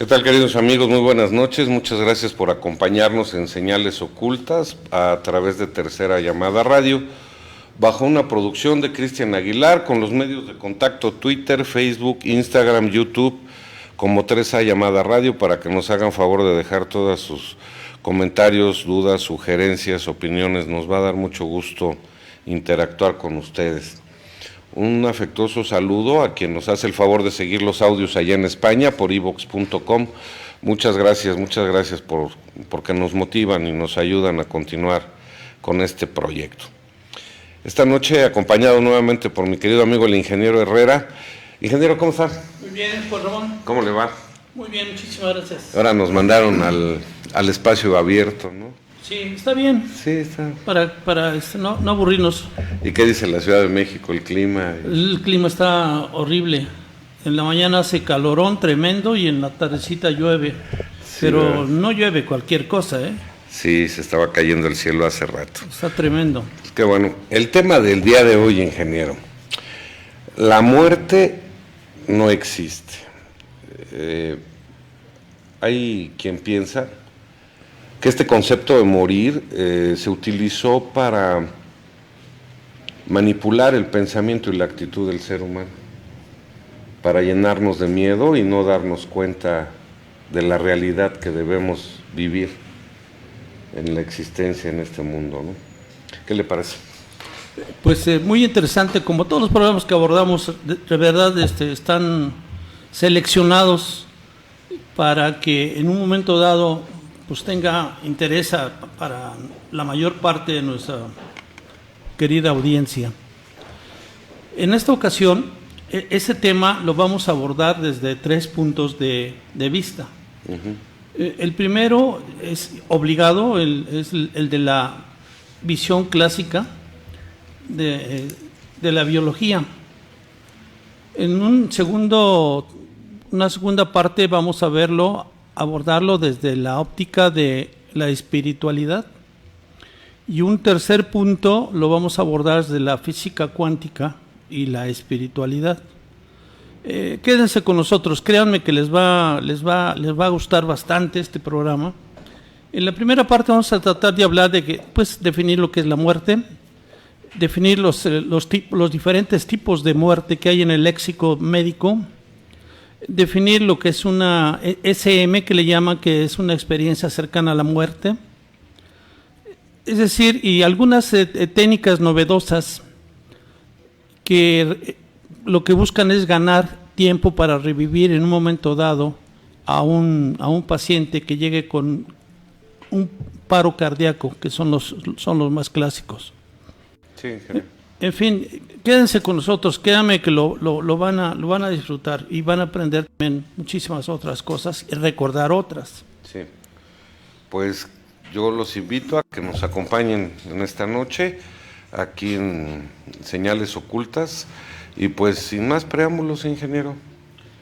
¿Qué tal, queridos amigos? Muy buenas noches. Muchas gracias por acompañarnos en Señales Ocultas a través de Tercera Llamada Radio, bajo una producción de Cristian Aguilar, con los medios de contacto Twitter, Facebook, Instagram, YouTube, como 3A Llamada Radio, para que nos hagan favor de dejar todos sus comentarios, dudas, sugerencias, opiniones. Nos va a dar mucho gusto interactuar con ustedes. Un afectuoso saludo a quien nos hace el favor de seguir los audios allá en España por ivox.com. Muchas gracias porque nos motivan y nos ayudan a continuar con este proyecto. Esta noche, acompañado nuevamente por mi querido amigo el ingeniero Herrera. Ingeniero, ¿cómo está? Muy bien, Juan Ramón. ¿Cómo le va? Muy bien, muchísimas gracias. Ahora nos mandaron al espacio abierto, ¿no? Sí, está bien. Sí, está. Para no aburrirnos. ¿Y qué dice la Ciudad de México, el clima? El clima está horrible. En la mañana hace calorón tremendo y en la tardecita llueve. Sí, pero ¿verdad? No llueve cualquier cosa, ¿eh? Sí, se estaba cayendo el cielo hace rato. Está tremendo. Qué bueno. El tema del día de hoy, ingeniero. La muerte no existe. Hay quien piensa que este concepto de morir se utilizó para manipular el pensamiento y la actitud del ser humano, para llenarnos de miedo y no darnos cuenta de la realidad que debemos vivir en la existencia en este mundo, ¿no? ¿Qué le parece? Pues muy interesante, como todos los problemas que abordamos, de verdad están seleccionados para que en un momento dado pues tenga interés para la mayor parte de nuestra querida audiencia. En esta ocasión, ese tema lo vamos a abordar desde 3 puntos de vista. El primero es obligado, es el de la visión clásica de la biología. En una segunda parte vamos a abordarlo desde la óptica de la espiritualidad, y un tercer punto lo vamos a abordar desde la física cuántica y la espiritualidad. Quédense con nosotros, créanme que les va a gustar bastante este programa. En la primera parte vamos a tratar de hablar de definir lo que es la muerte, definir los diferentes tipos de muerte que hay en el léxico médico, definir lo que es una SM, que le llaman, que es una experiencia cercana a la muerte, es decir, y algunas técnicas novedosas que lo que buscan es ganar tiempo para revivir en un momento dado a un paciente que llegue con un paro cardíaco, que son los más clásicos. Sí, creo. En fin, quédense con nosotros, créanme que lo van a disfrutar y van a aprender también muchísimas otras cosas y recordar otras. Sí, pues yo los invito a que nos acompañen en esta noche aquí en Señales Ocultas, y pues sin más preámbulos, ingeniero.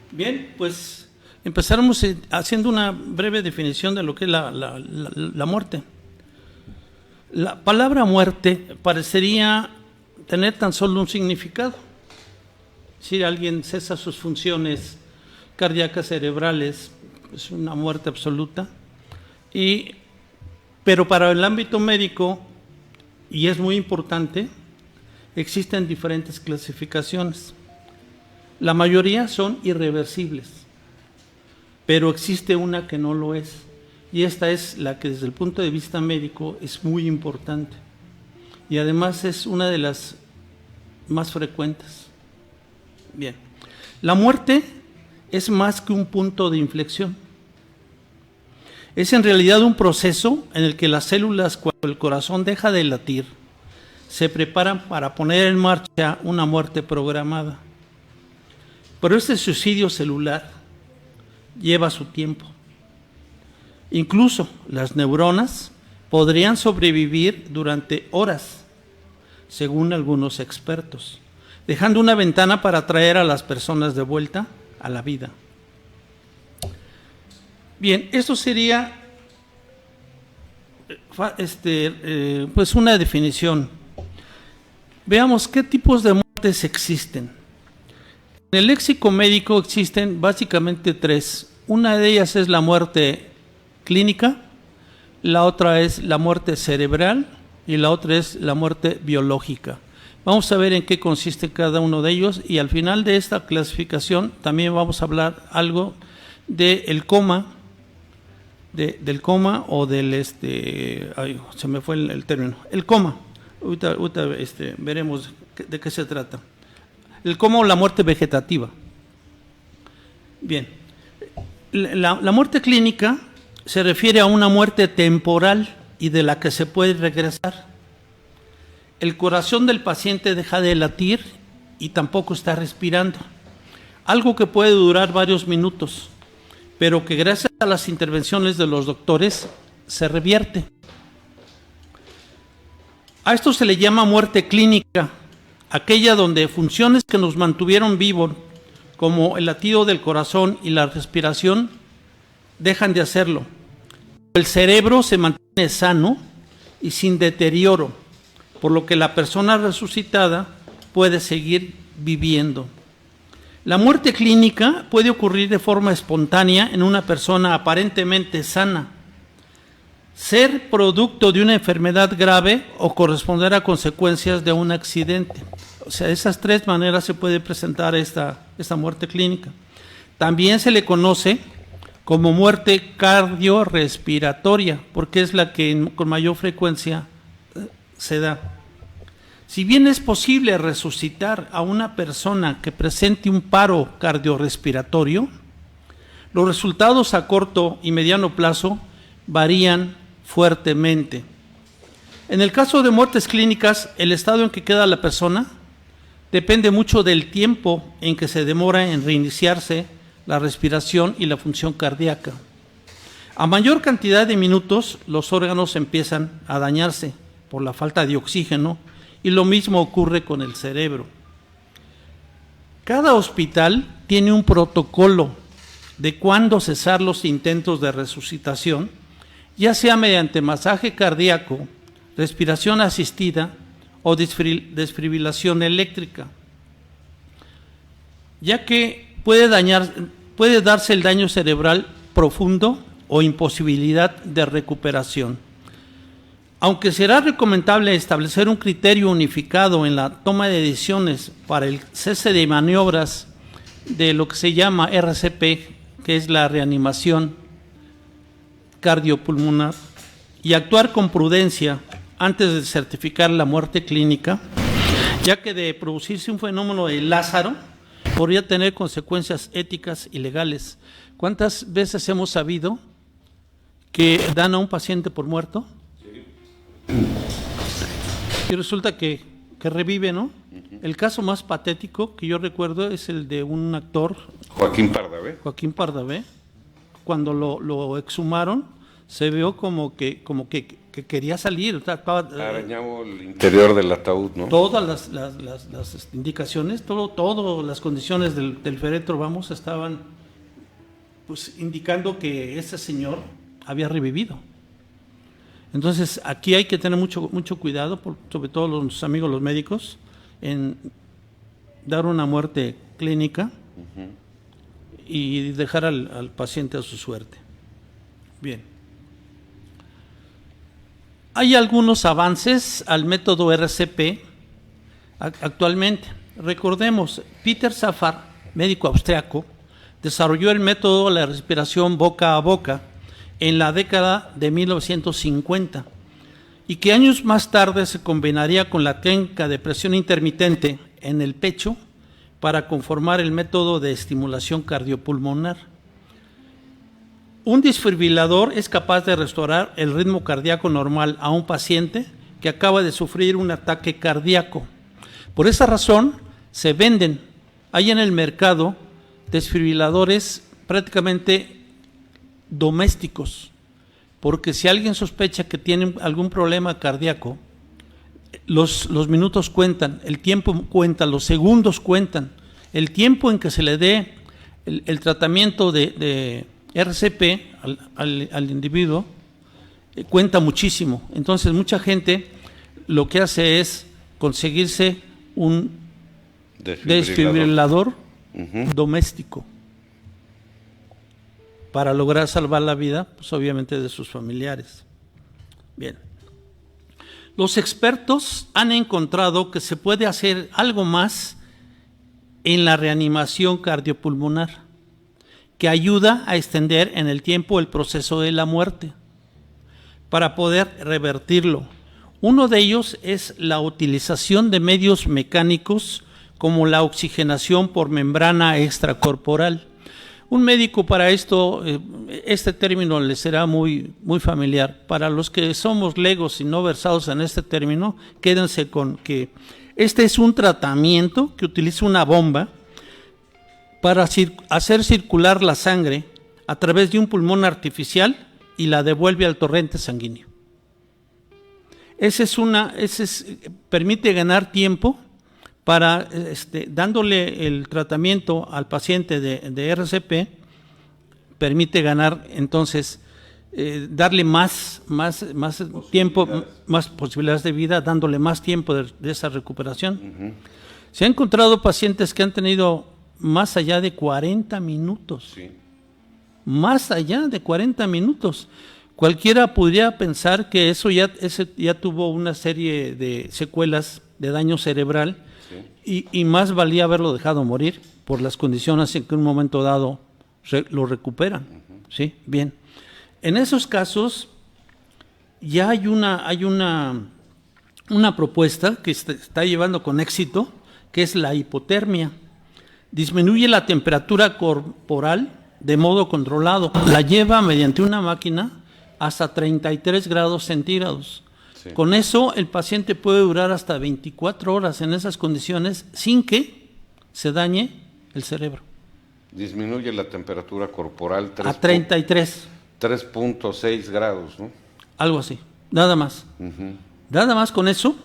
Bien, pues empezaremos haciendo una breve definición de lo que es la muerte. La palabra muerte parecería tener tan solo un significado. Si alguien cesa sus funciones cardíacas cerebrales, es una muerte absoluta. Pero para el ámbito médico, y es muy importante, existen diferentes clasificaciones. La mayoría son irreversibles, pero existe una que no lo es, y esta es la que desde el punto de vista médico es muy importante, y además es una de las más frecuentes. Bien, la muerte es más que un punto de inflexión. Es en realidad un proceso en el que las células, cuando el corazón deja de latir, se preparan para poner en marcha una muerte programada. Pero este suicidio celular lleva su tiempo. Incluso las neuronas podrían sobrevivir durante horas, según algunos expertos, dejando una ventana para traer a las personas de vuelta a la vida. Bien, esto sería pues una definición. Veamos qué tipos de muertes existen. En el léxico médico existen básicamente 3. Una de ellas es la muerte clínica, la otra es la muerte cerebral y la otra es la muerte biológica. Vamos a ver en qué consiste cada uno de ellos y al final de esta clasificación también vamos a hablar algo del coma, del coma o del se me fue el término, el coma. Ahorita veremos de qué se trata. El coma o la muerte vegetativa. Bien, la muerte clínica se refiere a una muerte temporal y de la que se puede regresar. El corazón del paciente deja de latir y tampoco está respirando. Algo que puede durar varios minutos, pero que gracias a las intervenciones de los doctores se revierte. A esto se le llama muerte clínica, aquella donde funciones que nos mantuvieron vivos, como el latido del corazón y la respiración, dejan de hacerlo. El cerebro se mantiene sano y sin deterioro, por lo que la persona resucitada puede seguir viviendo. La muerte clínica puede ocurrir de forma espontánea en una persona aparentemente sana, ser producto de una enfermedad grave o corresponder a consecuencias de un accidente. O sea, de esas tres maneras se puede presentar esta muerte clínica. También se le conoce como muerte cardiorrespiratoria, porque es la que con mayor frecuencia se da. Si bien es posible resucitar a una persona que presente un paro cardiorrespiratorio, los resultados a corto y mediano plazo varían fuertemente. En el caso de muertes clínicas, el estado en que queda la persona depende mucho del tiempo en que se demora en reiniciarse la respiración y la función cardíaca. A mayor cantidad de minutos, los órganos empiezan a dañarse por la falta de oxígeno y lo mismo ocurre con el cerebro. Cada hospital tiene un protocolo de cuándo cesar los intentos de resucitación, ya sea mediante masaje cardíaco, respiración asistida o desfibrilación eléctrica, ya que puede darse el daño cerebral profundo o imposibilidad de recuperación. Aunque será recomendable establecer un criterio unificado en la toma de decisiones para el cese de maniobras de lo que se llama RCP, que es la reanimación cardiopulmonar, y actuar con prudencia antes de certificar la muerte clínica, ya que de producirse un fenómeno de Lázaro podría tener consecuencias éticas y legales. ¿Cuántas veces hemos sabido que dan a un paciente por muerto? Y resulta que revive, ¿no? El caso más patético que yo recuerdo es el de un actor, Joaquín Pardavé. Joaquín Pardavé. Cuando lo exhumaron, se vio como que quería salir. O sea, arañaba el interior del ataúd, ¿no? Todas las indicaciones, todas las condiciones del féretro, estaban pues indicando que ese señor había revivido. Entonces, aquí hay que tener mucho cuidado, sobre todo los amigos, los médicos, en dar una muerte clínica y dejar al paciente a su suerte. Bien. Hay algunos avances al método RCP actualmente. Recordemos, Peter Safar, médico austriaco, desarrolló el método de la respiración boca a boca en la década de 1950 y que años más tarde se combinaría con la técnica de presión intermitente en el pecho para conformar el método de estimulación cardiopulmonar. Un desfibrilador es capaz de restaurar el ritmo cardíaco normal a un paciente que acaba de sufrir un ataque cardíaco. Por esa razón, se venden, hay en el mercado, desfibriladores prácticamente domésticos, porque si alguien sospecha que tiene algún problema cardíaco, los minutos cuentan, el tiempo cuenta, los segundos cuentan, el tiempo en que se le dé el tratamiento de RCP al individuo cuenta muchísimo. Entonces mucha gente lo que hace es conseguirse un desfibrilador doméstico. para lograr salvar la vida, pues obviamente de sus familiares. Bien. Los expertos han encontrado que se puede hacer algo más en la reanimación cardiopulmonar, que ayuda a extender en el tiempo el proceso de la muerte, para poder revertirlo. Uno de ellos es la utilización de medios mecánicos como la oxigenación por membrana extracorporal. Un médico para esto, este término le será muy familiar. Para los que somos legos y no versados en este término, quédense con que este es un tratamiento que utiliza una bomba para hacer circular la sangre a través de un pulmón artificial y la devuelve al torrente sanguíneo. Permite ganar tiempo para, dándole el tratamiento al paciente de RCP, permite ganar entonces, darle más tiempo, más posibilidades de vida, dándole más tiempo de esa recuperación. Uh-huh. Se han encontrado pacientes que han tenido más allá de 40 minutos. Sí. Más allá de 40 minutos. Cualquiera podría pensar que ese ya tuvo una serie de secuelas de daño cerebral, sí, y más valía haberlo dejado morir por las condiciones en que en un momento dado lo recuperan. Uh-huh. ¿Sí? Bien. En esos casos ya hay una propuesta que está llevando con éxito, que es la hipotermia. Disminuye la temperatura corporal de modo controlado. La lleva mediante una máquina hasta 33 grados centígrados. Sí. Con eso el paciente puede durar hasta 24 horas en esas condiciones sin que se dañe el cerebro. Disminuye la temperatura corporal a 33. 3.6 grados, ¿no? Algo así, nada más. Uh-huh. Nada más con eso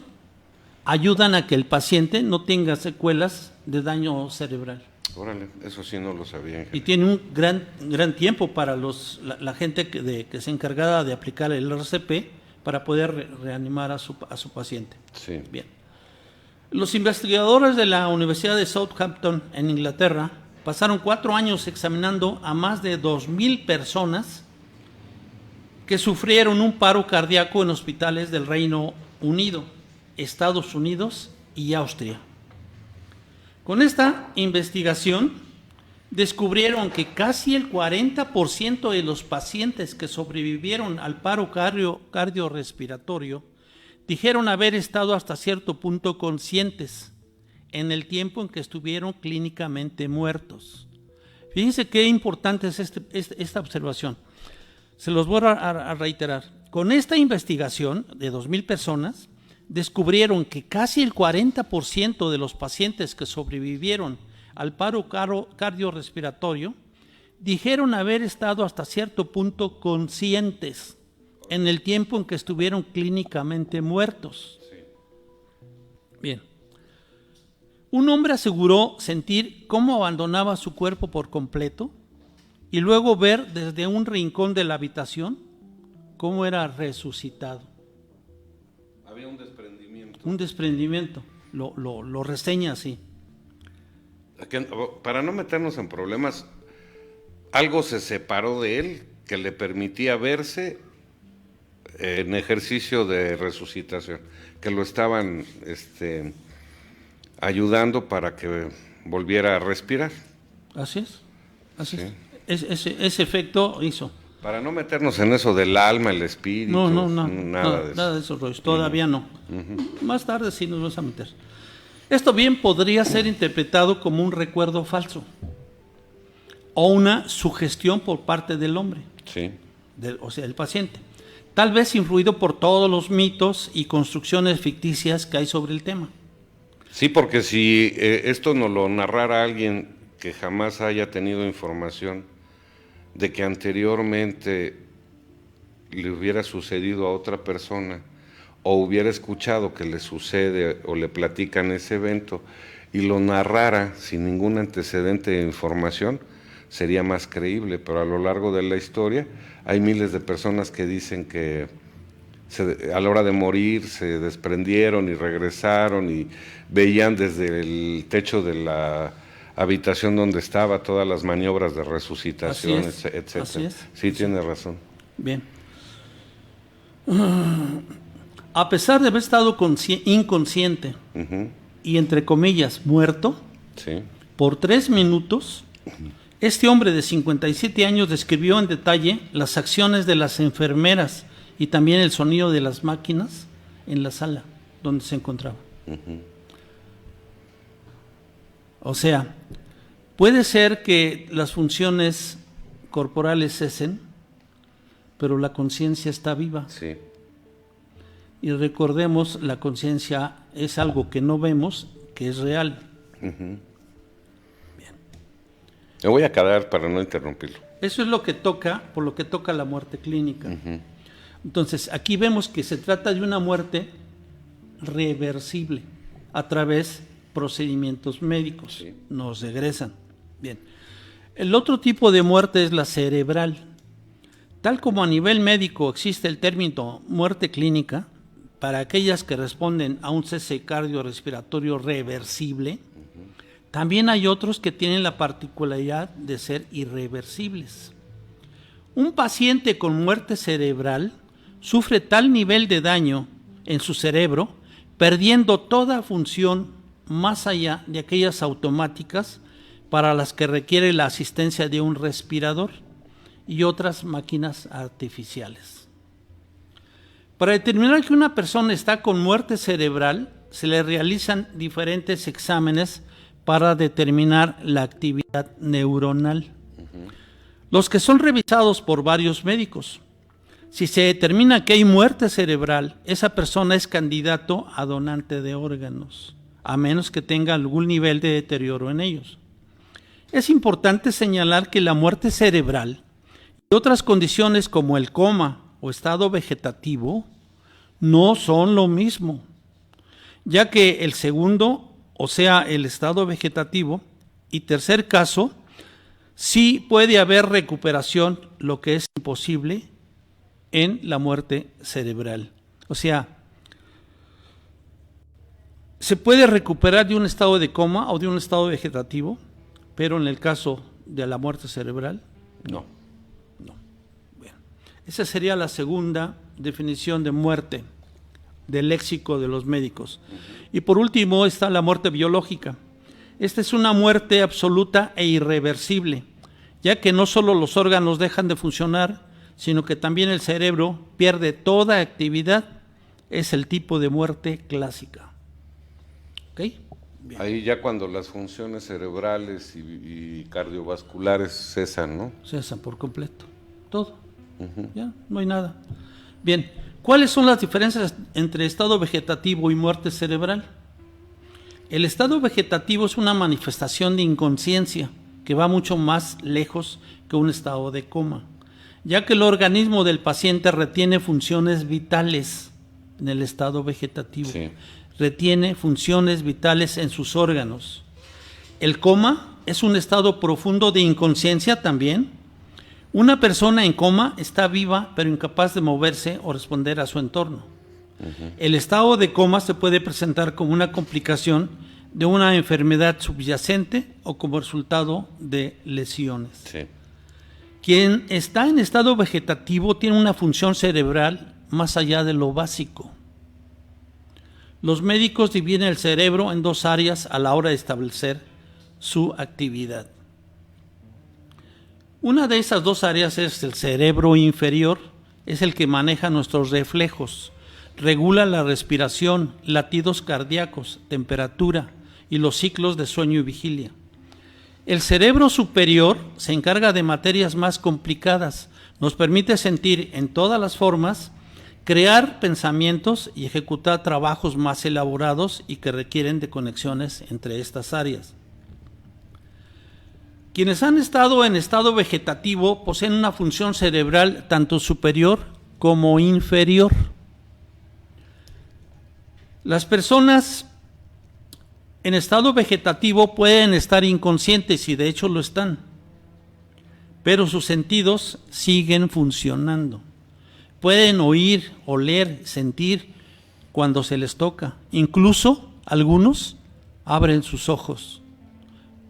ayudan a que el paciente no tenga secuelas de daño cerebral. Órale, eso sí no lo sabía. Y tiene un gran tiempo para la gente que se encargada de aplicar el RCP para poder reanimar a su paciente. Sí. Bien. Los investigadores de la Universidad de Southampton en Inglaterra pasaron 4 años examinando a más de 2,000 personas que sufrieron un paro cardíaco en hospitales del Reino Unido, Estados Unidos y Austria. Con esta investigación descubrieron que casi el 40% de los pacientes que sobrevivieron al paro cardiorrespiratorio dijeron haber estado hasta cierto punto conscientes en el tiempo en que estuvieron clínicamente muertos. Fíjense qué importante es esta observación. Se los voy a reiterar. Con esta investigación de 2,000 personas, descubrieron que casi el 40% de los pacientes que sobrevivieron al paro cardiorrespiratorio dijeron haber estado hasta cierto punto conscientes en el tiempo en que estuvieron clínicamente muertos. Sí. Bien. Un hombre aseguró sentir cómo abandonaba su cuerpo por completo y luego ver desde un rincón de la habitación cómo era resucitado. Había un desprendimiento. Un desprendimiento, lo reseña así. Para no meternos en problemas, algo se separó de él que le permitía verse en ejercicio de resucitación, que lo estaban ayudando para que volviera a respirar. Así es, así es. Ese efecto hizo. Para no meternos en eso del alma, el espíritu, nada de eso, Royce, todavía no. Uh-huh. Más tarde sí nos vamos a meter. Esto bien podría ser interpretado como un recuerdo falso o una sugestión por parte del hombre, sí, o sea, el paciente, tal vez influido por todos los mitos y construcciones ficticias que hay sobre el tema. Sí, porque si esto nos lo narrara alguien que jamás haya tenido información de que anteriormente le hubiera sucedido a otra persona o hubiera escuchado que le sucede o le platican ese evento y lo narrara sin ningún antecedente de información, sería más creíble, pero a lo largo de la historia hay miles de personas que dicen que a la hora de morir se desprendieron y regresaron y veían desde el techo de la habitación donde estaba, todas las maniobras de resucitación, Así es, etcétera. así es. Sí, tiene razón. Bien. A pesar de haber estado inconsciente Ujú. y entre comillas muerto, Sí. por 3 minutos, este hombre de 57 años describió en detalle las acciones de las enfermeras y también el sonido de las máquinas en la sala donde se encontraba. O sea, puede ser que las funciones corporales cesen, pero la conciencia está viva. Sí. Y recordemos, la conciencia es algo que no vemos, que es real. Me voy a quedar para no interrumpirlo. Eso es lo que toca, por lo que toca la muerte clínica. Entonces, aquí vemos que se trata de una muerte reversible a través de procedimientos médicos. Sí. Nos regresan. Bien. El otro tipo de muerte es la cerebral. Tal como a nivel médico existe el término muerte clínica, para aquellas que responden a un cese cardiorrespiratorio reversible, también hay otros que tienen la particularidad de ser irreversibles. Un paciente con muerte cerebral sufre tal nivel de daño en su cerebro, perdiendo toda función más allá de aquellas automáticas para las que requiere la asistencia de un respirador y otras máquinas artificiales. Para determinar que una persona está con muerte cerebral, se le realizan diferentes exámenes para determinar la actividad neuronal, los que son revisados por varios médicos. Si se determina que hay muerte cerebral, esa persona es candidato a donante de órganos, a menos que tenga algún nivel de deterioro en ellos. Es importante señalar que la muerte cerebral y otras condiciones como el coma o estado vegetativo no son lo mismo, ya que el segundo, o sea, el estado vegetativo, y tercer caso, sí puede haber recuperación, lo que es imposible en la muerte cerebral. O sea, se puede recuperar de un estado de coma o de un estado vegetativo, pero en el caso de la muerte cerebral, No. Bueno, esa sería la segunda definición de muerte del léxico de los médicos. Y por último está la muerte biológica. Esta es una muerte absoluta e irreversible, ya que no solo los órganos dejan de funcionar, sino que también el cerebro pierde toda actividad. Es el tipo de muerte clásica. ¿Ok? Bien. Ahí ya cuando las funciones cerebrales y cardiovasculares cesan, ¿no? Cesan por completo. Todo. Ya, no hay nada. Bien, ¿cuáles son las diferencias entre estado vegetativo y muerte cerebral? El estado vegetativo es una manifestación de inconsciencia que va mucho más lejos que un estado de coma, ya que el organismo del paciente retiene funciones vitales en el estado vegetativo. Sí. Retiene funciones vitales en sus órganos. El coma es un estado profundo de inconsciencia también. Una persona en coma está viva pero incapaz de moverse o responder a su entorno. El estado de coma se puede presentar como una complicación de una enfermedad subyacente o como resultado de lesiones. Sí. Quien está en estado vegetativo tiene una función cerebral más allá de lo básico. Los médicos dividen el cerebro en dos áreas a la hora de establecer su actividad. Una de esas dos áreas es el cerebro inferior, es el que maneja nuestros reflejos, regula la respiración, latidos cardíacos, temperatura y los ciclos de sueño y vigilia. El cerebro superior se encarga de materias más complicadas, nos permite sentir en todas las formas, crear pensamientos y ejecutar trabajos más elaborados y que requieren de conexiones entre estas áreas. Quienes han estado en estado vegetativo poseen una función cerebral tanto superior como inferior. Las personas en estado vegetativo pueden estar inconscientes y de hecho lo están, pero sus sentidos siguen funcionando. Pueden oír, oler, sentir cuando se les toca. Incluso algunos abren sus ojos.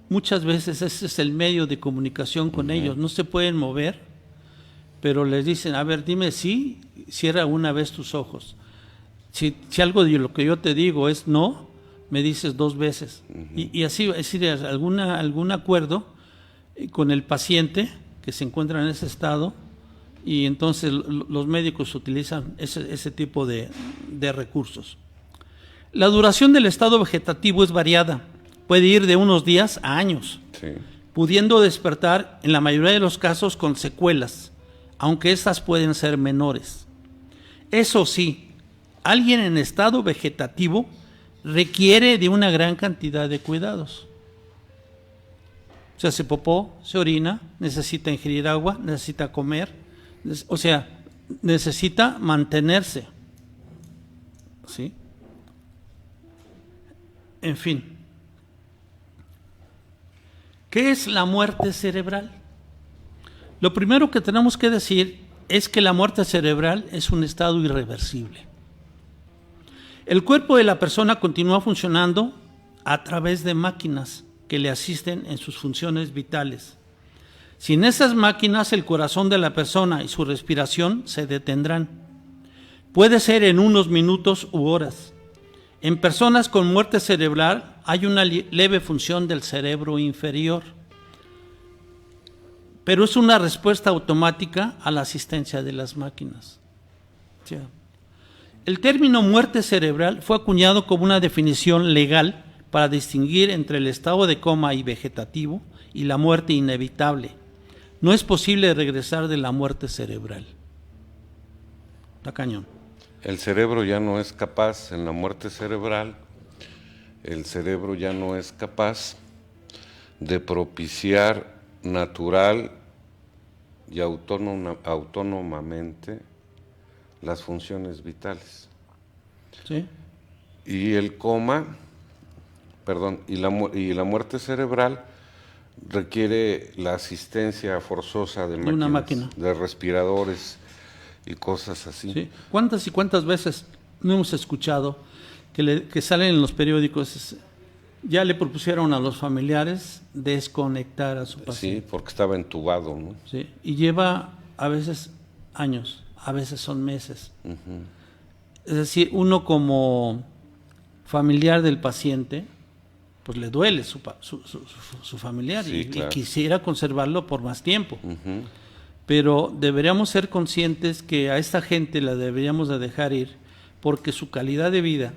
muchas veces ese es el medio de comunicación con ellos. No se pueden mover, pero les dicen, a ver, dime sí, cierra una vez tus ojos. Si algo de lo que yo te digo es no, me dices 2 veces. Y así, es decir, algún acuerdo con el paciente que se encuentra en ese estado, y entonces los médicos utilizan ese tipo de recursos. La duración del estado vegetativo es variada, puede ir de unos días a años, Sí. pudiendo despertar en la mayoría de los casos con secuelas, aunque estas pueden ser menores. Eso sí, alguien en estado vegetativo requiere de una gran cantidad de cuidados. Se hace popó, se orina, necesita ingerir agua, necesita comer, o sea, necesita mantenerse. ¿Sí? En fin. ¿Qué es la muerte cerebral? Lo primero que tenemos que decir es que la muerte cerebral es un estado irreversible. El cuerpo de la persona continúa funcionando a través de máquinas que le asisten en sus funciones vitales. Sin esas máquinas, el corazón de la persona y su respiración se detendrán. Puede ser en unos minutos u horas. En personas con muerte cerebral hay una leve función del cerebro inferior, pero es una respuesta automática a la asistencia de las máquinas. Sí. El término muerte cerebral fue acuñado como una definición legal para distinguir entre el estado de coma y vegetativo y la muerte inevitable. No es posible regresar de la muerte cerebral. Está cañón. El cerebro ya no es capaz, en la muerte cerebral, el cerebro ya no es capaz de propiciar natural y autónomamente las funciones vitales. ¿Sí? Y el coma, y la muerte cerebral requiere la asistencia forzosa de máquinas, una máquina, de respiradores y cosas así. ¿Sí? ¿Cuántas y cuántas veces no hemos escuchado que salen en los periódicos? Ya le propusieron a los familiares desconectar a su paciente. Sí, porque estaba entubado, ¿no? Sí, y lleva a veces años, a veces son meses. Es decir, uno como familiar del paciente, pues le duele su familiar, Sí, claro. y quisiera conservarlo por más tiempo. Pero deberíamos ser conscientes que a esta gente la deberíamos de dejar ir, porque su calidad de vida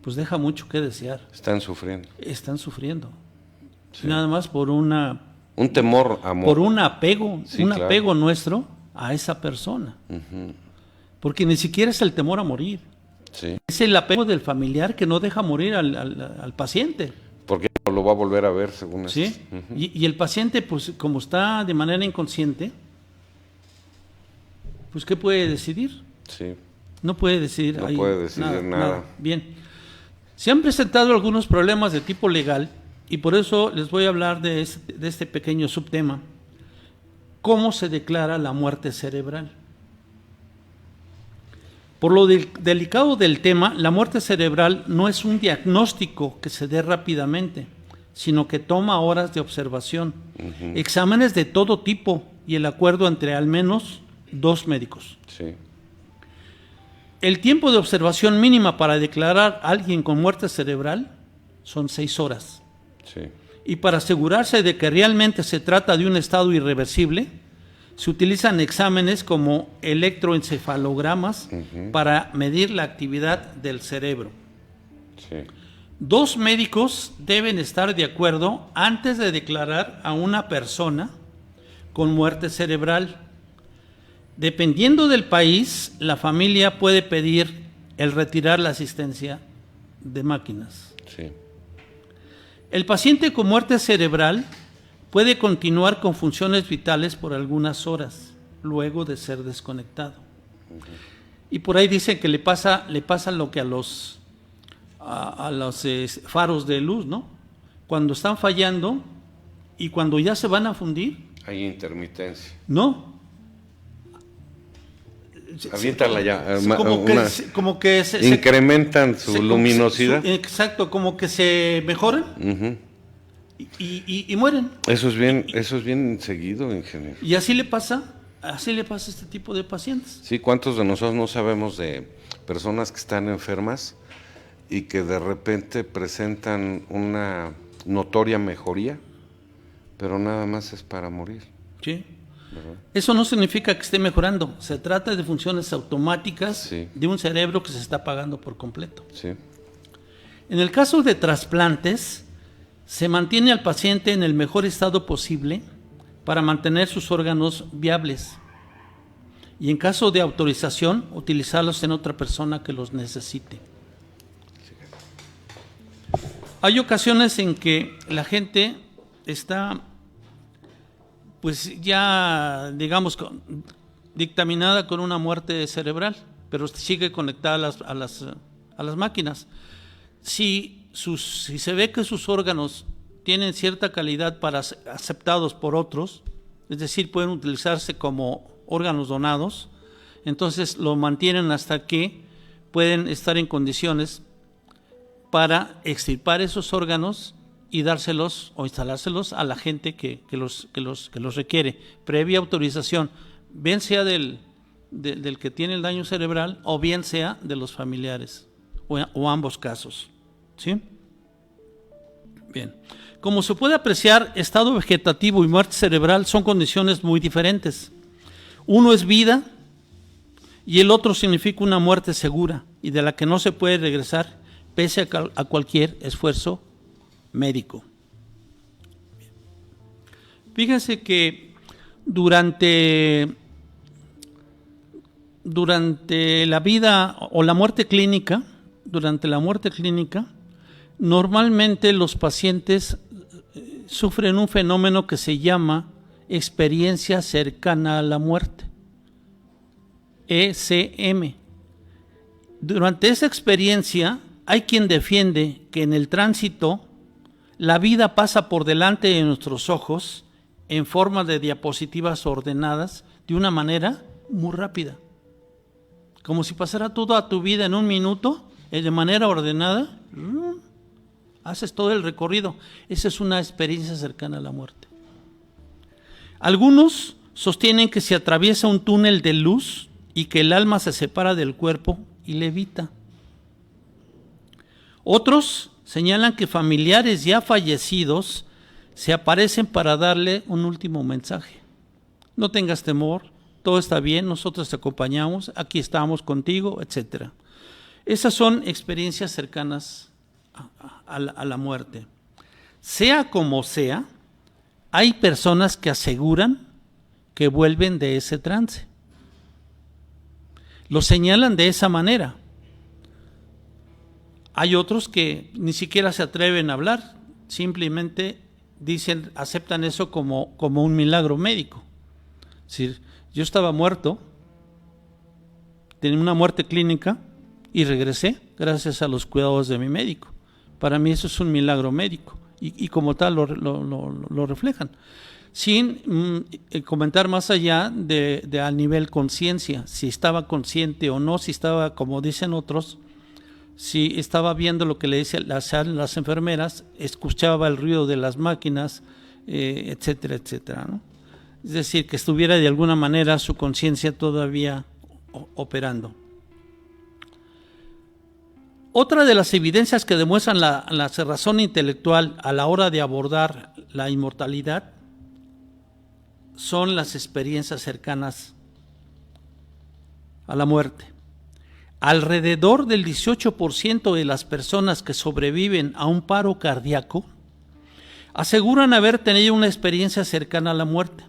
pues deja mucho que desear. Están sufriendo. Están sufriendo. Sí. Nada más por un temor, amor. Por un apego, Sí, un claro. apego nuestro a esa persona. Porque ni siquiera es el temor a morir. Sí. Es el apego del familiar que no deja morir al paciente. Porque lo va a volver a ver, según ¿Sí? esto. Y el paciente, pues como está de manera inconsciente, pues ¿qué puede decidir? Sí. No puede decidir. No puede decidir nada. Bien. Se han presentado algunos problemas de tipo legal y por eso les voy a hablar de este pequeño subtema. ¿Cómo se declara la muerte cerebral? Por lo delicado del tema, la muerte cerebral no es un diagnóstico que se dé rápidamente, sino que toma horas de observación, exámenes de todo tipo y el acuerdo entre al menos 2 médicos. Sí. El tiempo de observación mínima para declarar a alguien con muerte cerebral son 6 horas. Sí. Y para asegurarse de que realmente se trata de un estado irreversible, se utilizan exámenes como electroencefalogramas para medir la actividad del cerebro. Sí. 2 médicos deben estar de acuerdo antes de declarar a una persona con muerte cerebral. Dependiendo del país, la familia puede pedir el retirar la asistencia de máquinas. Sí. El paciente con muerte cerebral puede continuar con funciones vitales por algunas horas, luego de ser desconectado. Y por ahí dicen que le pasa lo que a los faros de luz, ¿no? Cuando están fallando y cuando ya se van a fundir. Hay intermitencia. No. Aviéntala ya. Como que se incrementan su luminosidad. Exacto, como que se mejoran y mueren. Eso es bien seguido, ingeniero. Y así le pasa a este tipo de pacientes. Sí, ¿cuántos de nosotros no sabemos de personas que están enfermas y que de repente presentan una notoria mejoría, pero nada más es para morir? Sí. ¿Verdad? Eso no significa que esté mejorando. Se trata de funciones automáticas Sí. de un cerebro que se está apagando por completo. Sí. En el caso de trasplantes, se mantiene al paciente en el mejor estado posible para mantener sus órganos viables. Y en caso de autorización, utilizarlos en otra persona que los necesite. Hay ocasiones en que la gente está, pues ya, digamos, dictaminada con una muerte cerebral, pero sigue conectada a las máquinas. Si se ve que sus órganos tienen cierta calidad para aceptados por otros, es decir, pueden utilizarse como órganos donados, entonces lo mantienen hasta que pueden estar en condiciones para extirpar esos órganos y dárselos o instalárselos a la gente que los requiere, previa autorización, bien sea del que tiene el daño cerebral o bien sea de los familiares, o ambos casos. ¿Sí? Bien. Como se puede apreciar, estado vegetativo y muerte cerebral son condiciones muy diferentes. Uno es vida y el otro significa una muerte segura y de la que no se puede regresar pese a cualquier esfuerzo médico. Fíjense que durante la vida o la muerte clínica, normalmente los pacientes sufren un fenómeno que se llama experiencia cercana a la muerte, ECM. Durante esa experiencia hay quien defiende que en el tránsito la vida pasa por delante de nuestros ojos en forma de diapositivas ordenadas de una manera muy rápida. Como si pasara toda tu vida en un minuto, de manera ordenada, haces todo el recorrido. Esa es una experiencia cercana a la muerte. Algunos sostienen que se atraviesa un túnel de luz y que el alma se separa del cuerpo y levita. Otros señalan que familiares ya fallecidos se aparecen para darle un último mensaje. No tengas temor, todo está bien, nosotros te acompañamos, aquí estamos contigo, etc. Esas son experiencias cercanas a la muerte. Sea como sea, hay personas que aseguran que vuelven de ese trance. Lo señalan de esa manera. Hay otros que ni siquiera se atreven a hablar, simplemente dicen, aceptan eso como un milagro médico. Es decir, yo estaba muerto, tenía una muerte clínica y regresé gracias a los cuidados de mi médico. Para mí eso es un milagro médico y como tal lo reflejan. Sin comentar más allá de a nivel conciencia, si estaba consciente o no, si estaba, como dicen otros, si estaba viendo lo que le decían las enfermeras, escuchaba el ruido de las máquinas, etcétera, etcétera, ¿no? Es decir, que estuviera de alguna manera su conciencia todavía operando. Otra de las evidencias que demuestran la cerrazón intelectual a la hora de abordar la inmortalidad son las experiencias cercanas a la muerte. Alrededor del 18% de las personas que sobreviven a un paro cardíaco aseguran haber tenido una experiencia cercana a la muerte.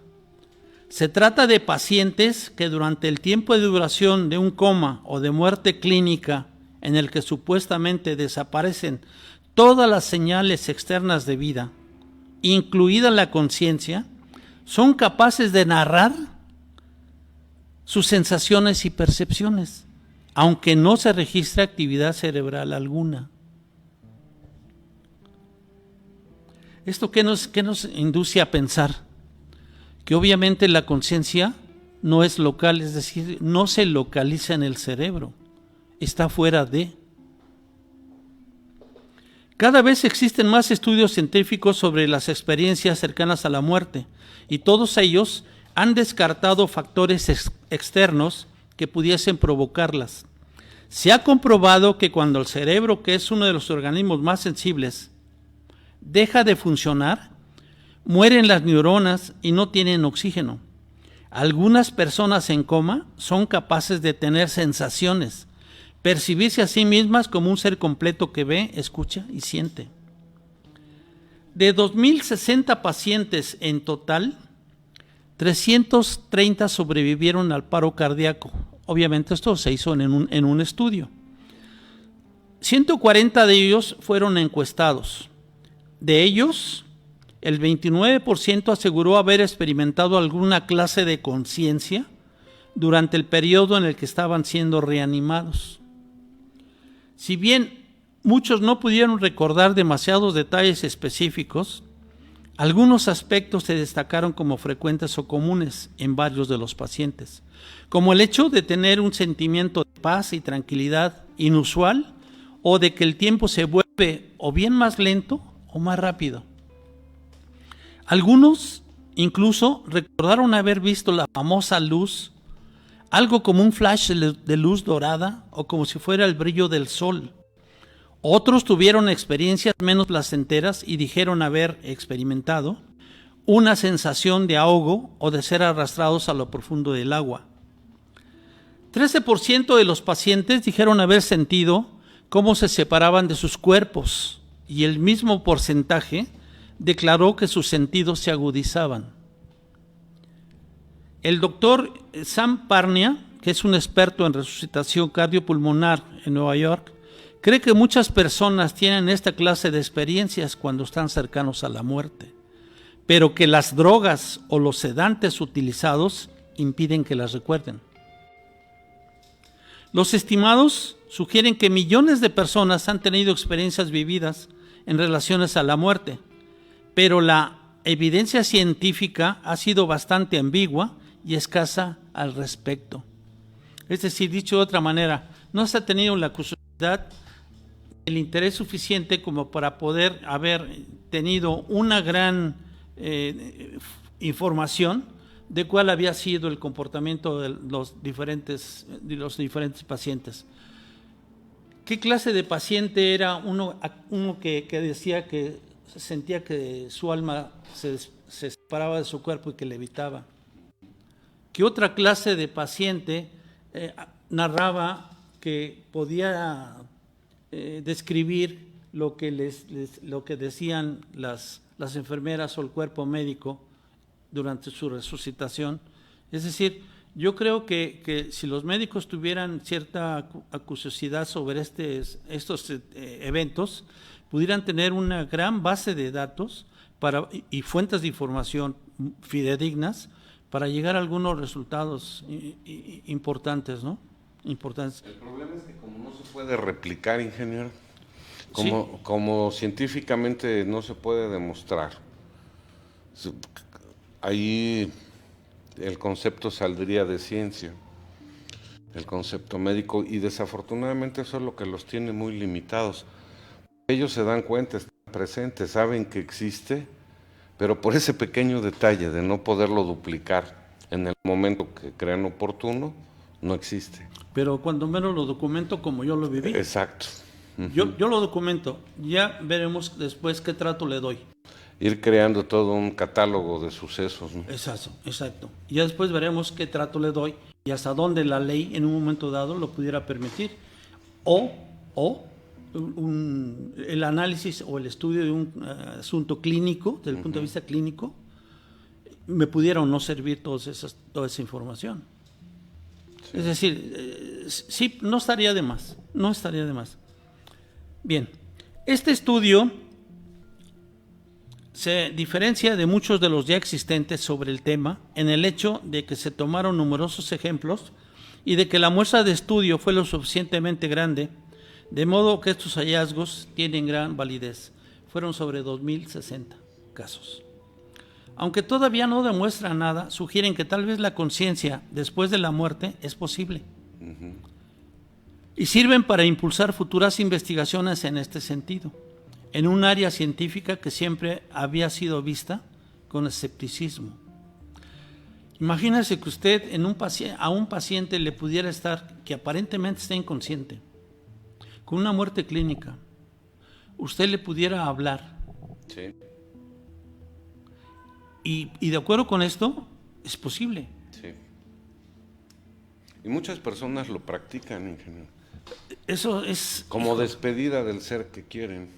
Se trata de pacientes que durante el tiempo de duración de un coma o de muerte clínica en el que supuestamente desaparecen todas las señales externas de vida, incluida la conciencia, son capaces de narrar sus sensaciones y percepciones, aunque no se registre actividad cerebral alguna. ¿Esto qué nos induce a pensar? Que obviamente la conciencia no es local, es decir, no se localiza en el cerebro, está fuera de. Cada vez existen más estudios científicos sobre las experiencias cercanas a la muerte y todos ellos han descartado factores externos que pudiesen provocarlas. Se ha comprobado que cuando el cerebro, que es uno de los organismos más sensibles, deja de funcionar, mueren las neuronas y no tienen oxígeno. Algunas personas en coma son capaces de tener sensaciones, percibirse a sí mismas como un ser completo que ve, escucha y siente. De 2.060 pacientes en total, 330 sobrevivieron al paro cardíaco. Obviamente esto se hizo en un estudio. 140 de ellos fueron encuestados. De ellos, el 29% aseguró haber experimentado alguna clase de conciencia durante el periodo en el que estaban siendo reanimados. Si bien muchos no pudieron recordar demasiados detalles específicos, algunos aspectos se destacaron como frecuentes o comunes en varios de los pacientes, como el hecho de tener un sentimiento de paz y tranquilidad inusual o de que el tiempo se vuelve o bien más lento o más rápido. Algunos incluso recordaron haber visto la famosa luz, algo como un flash de luz dorada o como si fuera el brillo del sol. Otros tuvieron experiencias menos placenteras y dijeron haber experimentado una sensación de ahogo o de ser arrastrados a lo profundo del agua. 13% de los pacientes dijeron haber sentido cómo se separaban de sus cuerpos y el mismo porcentaje declaró que sus sentidos se agudizaban. El doctor Sam Parnia, que es un experto en resucitación cardiopulmonar en Nueva York, cree que muchas personas tienen esta clase de experiencias cuando están cercanos a la muerte, pero que las drogas o los sedantes utilizados impiden que las recuerden. Los estimados sugieren que millones de personas han tenido experiencias vividas en relaciones a la muerte, pero la evidencia científica ha sido bastante ambigua y escasa al respecto. Es decir, dicho de otra manera, no se ha tenido la curiosidad, el interés suficiente como para poder haber tenido una gran información de cuál había sido el comportamiento de los diferentes pacientes. ¿Qué clase de paciente era uno que decía que sentía que su alma se separaba de su cuerpo y que levitaba? ¿Qué otra clase de paciente narraba que podía describir lo que decían las enfermeras o el cuerpo médico durante su resucitación? Es decir, yo creo que si los médicos tuvieran cierta curiosidad sobre estos eventos, pudieran tener una gran base de datos y fuentes de información fidedignas para llegar a algunos resultados importantes, ¿no? Importantes. El problema es que como no se puede replicar, ingeniero, Sí. como científicamente no se puede demostrar, ahí el concepto saldría de ciencia, el concepto médico, y desafortunadamente eso es lo que los tiene muy limitados. Ellos se dan cuenta, están presentes, saben que existe, pero por ese pequeño detalle de no poderlo duplicar en el momento que crean oportuno, no existe. Pero cuando menos lo documento como yo lo viví. Exacto. Yo lo documento, ya veremos después qué trato le doy. Ir creando todo un catálogo de sucesos, ¿no? Exacto. Y ya después veremos qué trato le doy y hasta dónde la ley en un momento dado lo pudiera permitir. O el análisis o el estudio de un asunto clínico, desde el punto de vista clínico, me pudiera o no servir toda esa información. Sí. Es decir, sí, no estaría de más. Bien, este estudio se diferencia de muchos de los ya existentes sobre el tema en el hecho de que se tomaron numerosos ejemplos y de que la muestra de estudio fue lo suficientemente grande, de modo que estos hallazgos tienen gran validez. Fueron sobre 2.060 casos. Aunque todavía no demuestran nada, sugieren que tal vez la conciencia después de la muerte es posible. Y sirven para impulsar futuras investigaciones en este sentido. en un área científica que siempre había sido vista con escepticismo. Imagínese que usted a un paciente le pudiera estar, que aparentemente está inconsciente, con una muerte clínica, usted le pudiera hablar. Sí. Y de acuerdo con esto, es posible. Sí. Y muchas personas lo practican, ingeniero. Eso es... Como despedida del ser que quieren.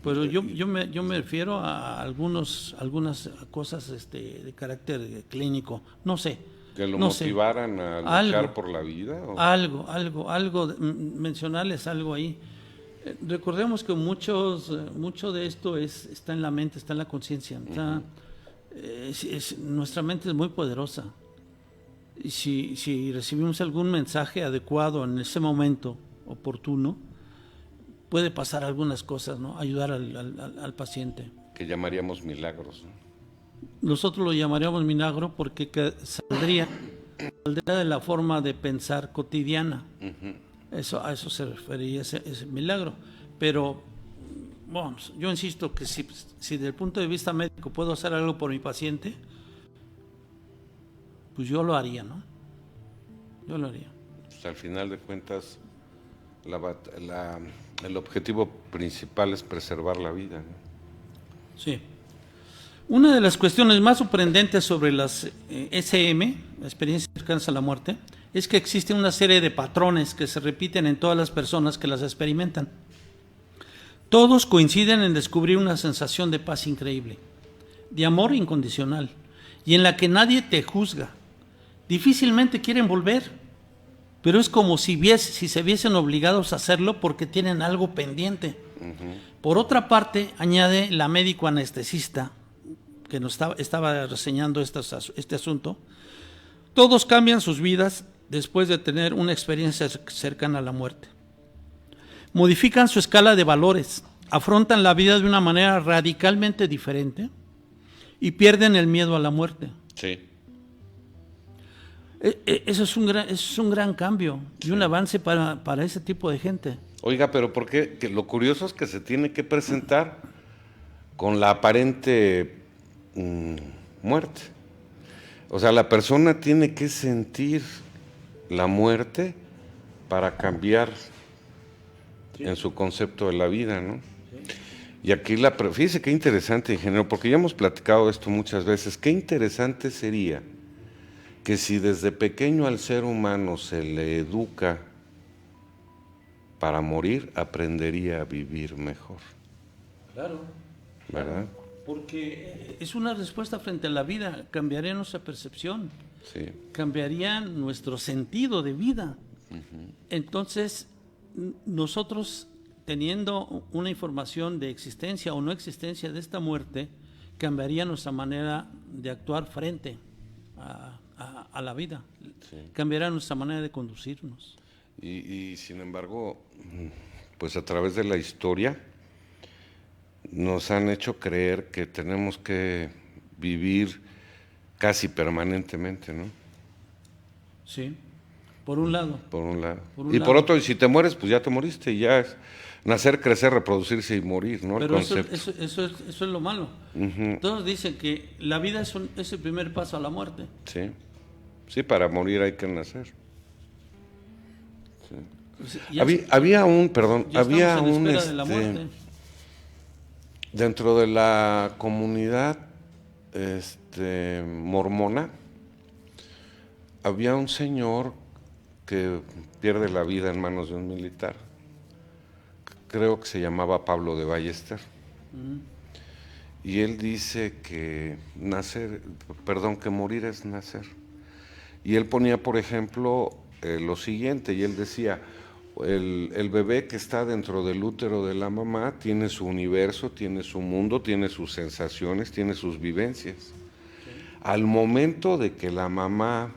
Pero yo me refiero a algunas cosas de carácter clínico, no sé. Que lo no motivaran a luchar por la vida. ¿O? Mencionarles algo ahí. Recordemos que mucho de esto está en la mente, está en la conciencia. Nuestra mente es muy poderosa. Y si recibimos algún mensaje adecuado en ese momento oportuno, puede pasar algunas cosas, ¿no? Ayudar al paciente. Que llamaríamos milagros, ¿no? Nosotros lo llamaríamos milagro porque saldría de la forma de pensar cotidiana. A eso se refería ese milagro. Pero, bueno, yo insisto que si desde el punto de vista médico puedo hacer algo por mi paciente, pues yo lo haría, ¿no? Yo lo haría. Pues al final de cuentas, el objetivo principal es preservar la vida, ¿no? Sí. Una de las cuestiones más sorprendentes sobre las SM, experiencias cercanas a la muerte, es que existe una serie de patrones que se repiten en todas las personas que las experimentan. Todos coinciden en descubrir una sensación de paz increíble, de amor incondicional, y en la que nadie te juzga. Difícilmente quieren volver, pero es como si se viesen obligados a hacerlo porque tienen algo pendiente. Por otra parte, añade la médico anestesista, que nos estaba reseñando este asunto, todos cambian sus vidas después de tener una experiencia cercana a la muerte. Modifican su escala de valores, afrontan la vida de una manera radicalmente diferente y pierden el miedo a la muerte. Sí. Eso es un gran cambio y un avance para ese tipo de gente. Oiga, pero ¿por qué? Que lo curioso es que se tiene que presentar con la aparente muerte. O sea, la persona tiene que sentir la muerte para cambiar en su concepto de la vida, ¿no? Sí. Y aquí fíjese qué interesante, ingeniero, porque ya hemos platicado esto muchas veces. Qué interesante sería que si desde pequeño al ser humano se le educa para morir, aprendería a vivir mejor. Claro. ¿Verdad? Porque es una respuesta frente a la vida, cambiaría nuestra percepción, sí. Cambiaría nuestro sentido de vida. Entonces, nosotros teniendo una información de existencia o no existencia de esta muerte, cambiaría nuestra manera de actuar frente a la vida, sí. Cambiará nuestra manera de conducirnos. Y sin embargo, pues a través de la historia nos han hecho creer que tenemos que vivir casi permanentemente, ¿no? Sí, por un lado. Por un lado. Por otro, y si te mueres, pues ya te moriste, y ya es nacer, crecer, reproducirse y morir, ¿no? Pero eso es lo malo. Todos dicen que la vida es el primer paso a la muerte. Sí, sí, para morir hay que nacer. Sí. Pues había un dentro de la comunidad mormona, había un señor que pierde la vida en manos de un militar. Creo que se llamaba Pablo de Ballester. Y él dice que que morir es nacer. Y él ponía, por ejemplo, lo siguiente, y él decía, el bebé que está dentro del útero de la mamá tiene su universo, tiene su mundo, tiene sus sensaciones, tiene sus vivencias. Sí. Al momento de que la mamá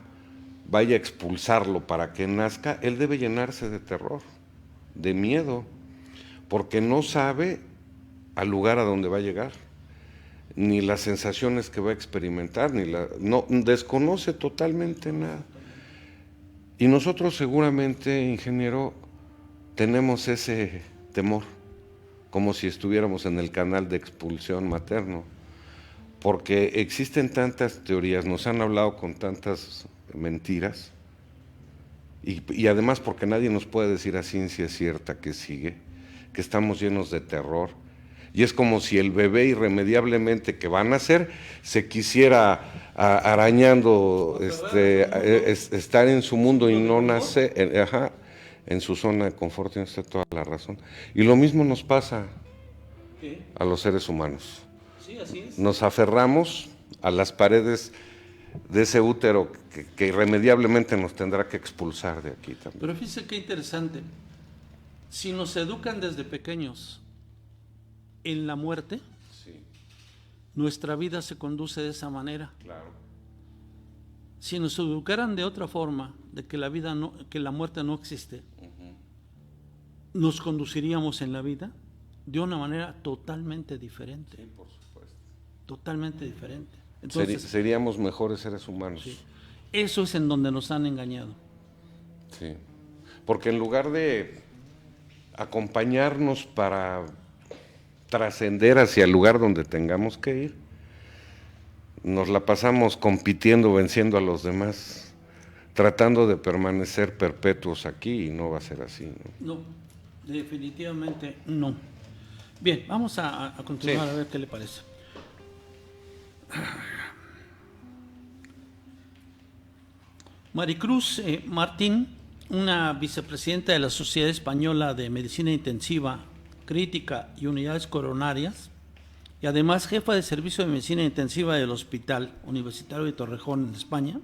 vaya a expulsarlo para que nazca, él debe llenarse de terror, de miedo, porque no sabe al lugar a donde va a llegar, ni las sensaciones que va a experimentar, desconoce totalmente nada. Y nosotros seguramente, ingeniero, tenemos ese temor como si estuviéramos en el canal de expulsión materno, porque existen tantas teorías, nos han hablado con tantas mentiras, y además porque nadie nos puede decir a ciencia cierta que sigue, que estamos llenos de terror, y es como si el bebé irremediablemente que va a nacer se quisiera arañando, estar en su mundo y no nace, en su zona de confort. Tiene usted toda la razón. Y lo mismo nos pasa a los seres humanos. Sí, así es. Nos aferramos a las paredes de ese útero que irremediablemente nos tendrá que expulsar de aquí también. Pero fíjese qué interesante. Si nos educan desde pequeños en la muerte, Sí, nuestra vida se conduce de esa manera. claro. Si nos educaran de otra forma, de que la vida no, que la muerte no existe, nos conduciríamos en la vida de una manera totalmente diferente. Sí, por supuesto. Totalmente diferente. Entonces, Seríamos mejores seres humanos. sí, eso es en donde nos han engañado. Sí. Porque en lugar de acompañarnos para trascender hacia el lugar donde tengamos que ir, nos la pasamos compitiendo, venciendo a los demás, tratando de permanecer perpetuos aquí, y no va a ser así, ¿no? No, definitivamente no. Bien, vamos a continuar, Sí. a ver qué le parece. Maricruz Martín, una vicepresidenta de la Sociedad Española de Medicina Intensiva, Crítica y Unidades Coronarias, y además jefa de Servicio de Medicina Intensiva del Hospital Universitario de Torrejón, en España,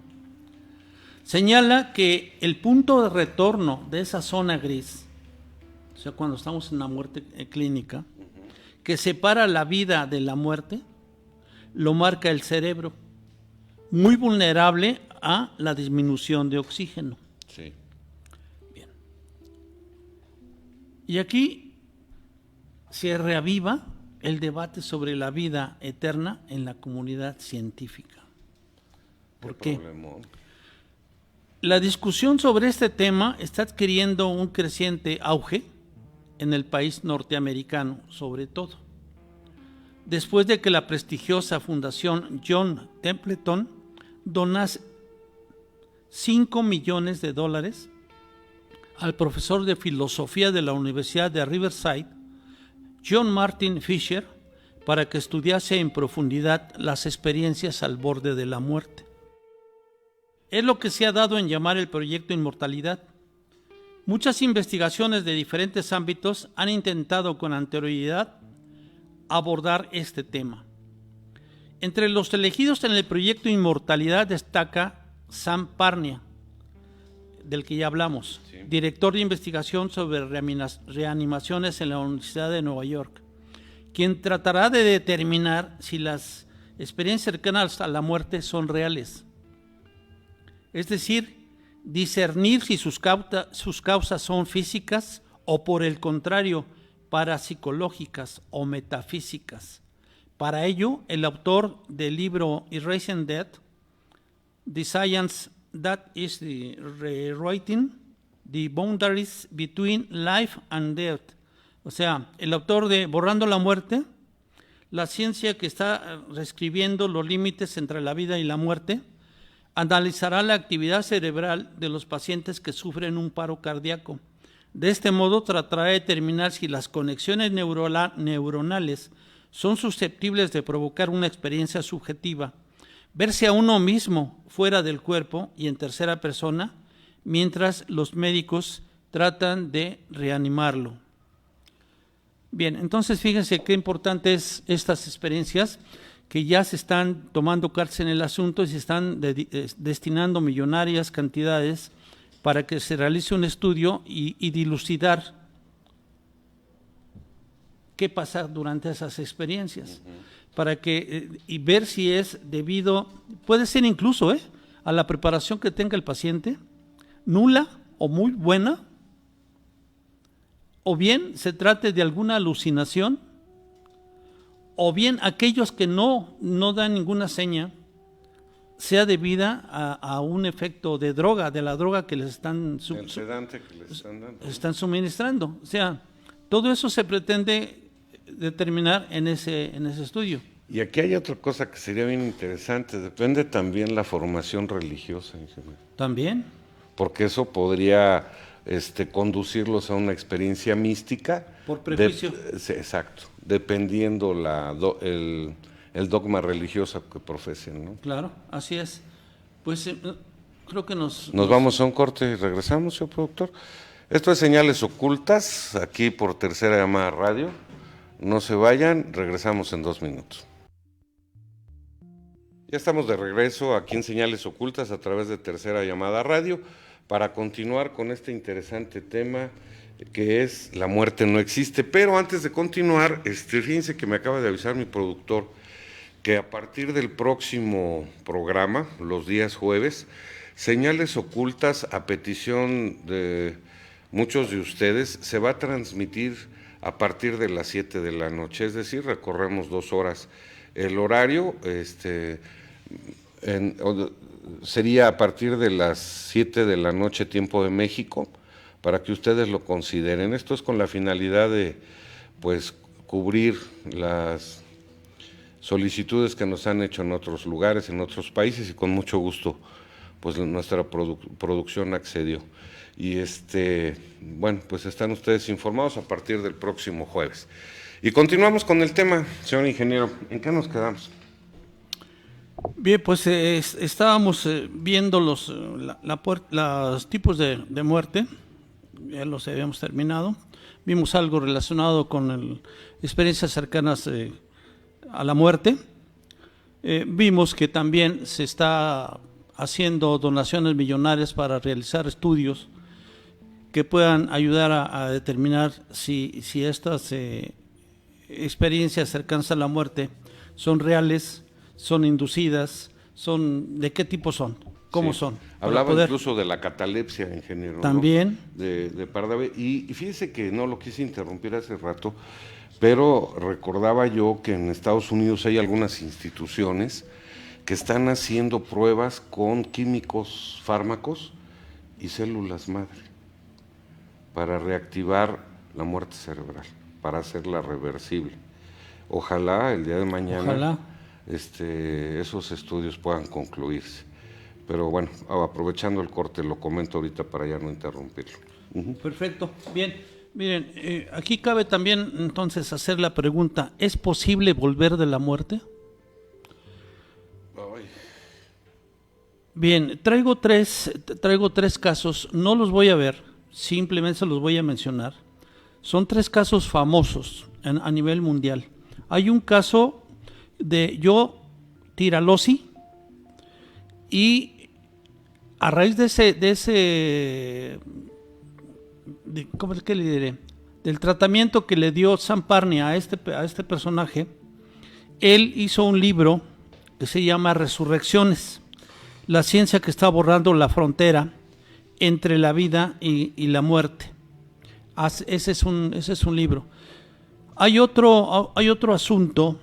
señala que el punto de retorno de esa zona gris, o sea, cuando estamos en la muerte clínica, que separa la vida de la muerte, lo marca el cerebro, muy vulnerable a la disminución de oxígeno. Sí. Bien. Y aquí se reaviva el debate sobre la vida eterna en la comunidad científica. ¿Por qué? Problemón. La discusión sobre este tema está adquiriendo un creciente auge en el país norteamericano, sobre todo, después de que la prestigiosa fundación John Templeton donase $5 millones al profesor de filosofía de la Universidad de Riverside, John Martin Fisher, para que estudiase en profundidad las experiencias al borde de la muerte. Es lo que se ha dado en llamar el proyecto Inmortalidad. Muchas investigaciones de diferentes ámbitos han intentado con anterioridad abordar este tema. Entre los elegidos en el proyecto Inmortalidad destaca Sam Parnia, del que ya hablamos, sí, director de investigación sobre reanimaciones en la Universidad de Nueva York, quien tratará de determinar si las experiencias cercanas a la muerte son reales. Es decir, discernir si sus causas son físicas o, por el contrario, parapsicológicas o metafísicas. Para ello, el autor del libro Erasing Death, The Science That is Rewriting the Boundaries Between Life and Death, o sea, el autor de Borrando la Muerte, la ciencia que está reescribiendo los límites entre la vida y la muerte, analizará la actividad cerebral de los pacientes que sufren un paro cardíaco. De este modo tratará de determinar si las conexiones neuronales son susceptibles de provocar una experiencia subjetiva, verse a uno mismo fuera del cuerpo y en tercera persona, mientras los médicos tratan de reanimarlo. Bien, entonces fíjense qué importantes estas experiencias, que ya se están tomando cartas en el asunto y se están destinando millonarias cantidades para que se realice un estudio y dilucidar qué pasa durante esas experiencias, para que y ver si es debido, puede ser incluso a la preparación que tenga el paciente, nula o muy buena, o bien se trate de alguna alucinación, o bien aquellos que no dan ninguna seña, sea debida a un efecto de droga, de la droga que les están, el sedante que les están dando. están suministrando. O sea, todo eso se pretende determinar en ese estudio. Y aquí hay otra cosa que sería bien interesante, depende también la formación religiosa, ingeniero. También, Porque eso podría conducirlos a una experiencia mística. por prejuicio. Sí, exacto, dependiendo el dogma religioso que profesen, ¿no? Claro, así es. Pues creo que Nos vamos a un corte y regresamos, señor productor. Esto es Señales Ocultas, aquí por Tercera Llamada Radio. No se vayan, regresamos en 2 minutos. Ya estamos de regreso aquí en Señales Ocultas a través de Tercera Llamada Radio para continuar con este interesante tema que es la muerte no existe. Pero antes de continuar, fíjense que me acaba de avisar mi productor que a partir del próximo programa, los días jueves, Señales Ocultas, a petición de muchos de ustedes, se va a transmitir a partir de las 7 de la noche, es decir, recorremos 2 horas. El horario sería a partir de las 7 de la noche, tiempo de México, para que ustedes lo consideren. Esto es con la finalidad de, pues, cubrir las solicitudes que nos han hecho en otros lugares, en otros países, y con mucho gusto, pues, nuestra producción accedió. Y bueno, pues están ustedes informados a partir del próximo jueves. Y continuamos con el tema, señor ingeniero. ¿En qué nos quedamos? Bien, pues estábamos viendo los tipos de muerte, ya los habíamos terminado. Vimos algo relacionado con experiencias cercanas a la muerte. Vimos que también se está haciendo donaciones millonarias para realizar estudios que puedan ayudar a determinar si estas experiencias cercanas a la muerte son reales, son inducidas, ¿de qué tipo son? ¿Cómo Sí. son? Hablaba incluso de la catalepsia, ingeniero. También. ¿No? De Pardavé. Y fíjese que no lo quise interrumpir hace rato, pero recordaba yo que en Estados Unidos hay algunas instituciones que están haciendo pruebas con químicos, fármacos y células madre para reactivar la muerte cerebral, para hacerla reversible. Ojalá el día de mañana esos estudios puedan concluirse. Pero bueno, aprovechando el corte, lo comento ahorita para ya no interrumpirlo. Perfecto, bien. Miren, aquí cabe también entonces hacer la pregunta, ¿es posible volver de la muerte? Ay. Bien, traigo tres casos, no los voy a ver, simplemente se los voy a mencionar. Son 3 casos famosos a nivel mundial. Hay un caso de Joe Tiralosi y a raíz ¿cómo es que le diré? Del tratamiento que le dio Sam Parney a este personaje, él hizo un libro que se llama Resurrecciones, la ciencia que está borrando la frontera entre la vida y la muerte. Ese es un libro. Hay otro asunto,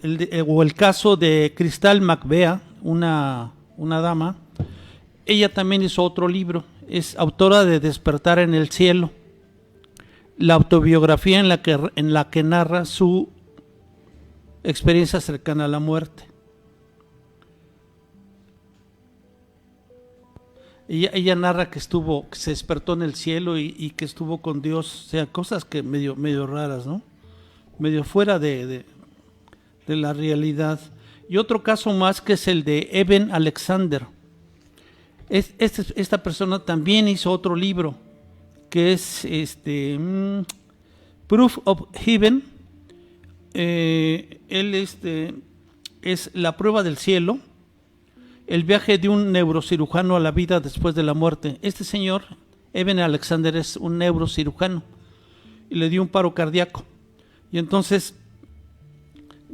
el caso de Crystal McVeigh, una dama. Ella también hizo otro libro, es autora de Despertar en el cielo, la autobiografía en la que narra su experiencia cercana a la muerte. Ella narra que se despertó en el cielo y que estuvo con Dios, o sea, cosas que medio raras, ¿no? Medio fuera de la realidad. Y otro caso más, que es el de Eben Alexander. Esta persona también hizo otro libro, que es Proof of Heaven. Él es la prueba del cielo, el viaje de un neurocirujano a la vida después de la muerte. Este señor, Eben Alexander, es un neurocirujano y le dio un paro cardíaco. Y entonces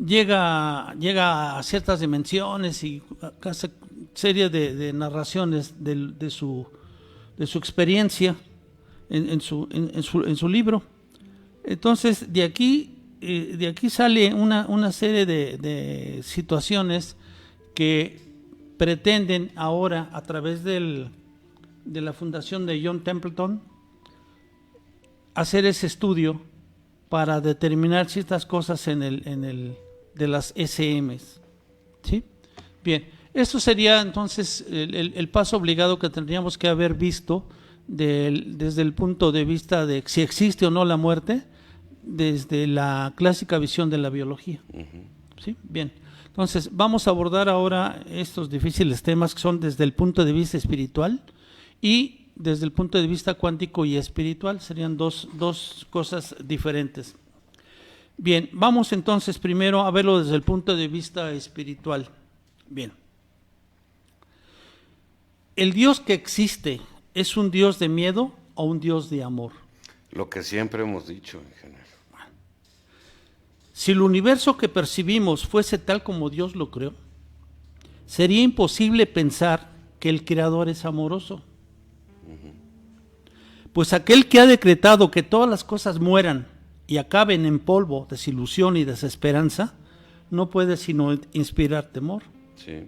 llega a ciertas dimensiones y hace serie de narraciones de su experiencia en su libro. Entonces de aquí sale una serie de situaciones que pretenden ahora, a través de la fundación de John Templeton, hacer ese estudio para determinar ciertas cosas de las SMs. ¿Sí? Bien, esto sería entonces el paso obligado que tendríamos que haber visto desde el punto de vista de si existe o no la muerte, desde la clásica visión de la biología. ¿Sí? Bien, entonces vamos a abordar ahora estos difíciles temas que son desde el punto de vista espiritual y desde el punto de vista cuántico y espiritual. Serían dos cosas diferentes. Bien, vamos entonces primero a verlo desde el punto de vista espiritual. Bien. ¿El Dios que existe es un Dios de miedo o un Dios de amor? Lo que siempre hemos dicho, ingeniero. Si el universo que percibimos fuese tal como Dios lo creó, sería imposible pensar que el Creador es amoroso. Pues aquel que ha decretado que todas las cosas mueran y acaben en polvo, desilusión y desesperanza, no puede sino inspirar temor. Sí.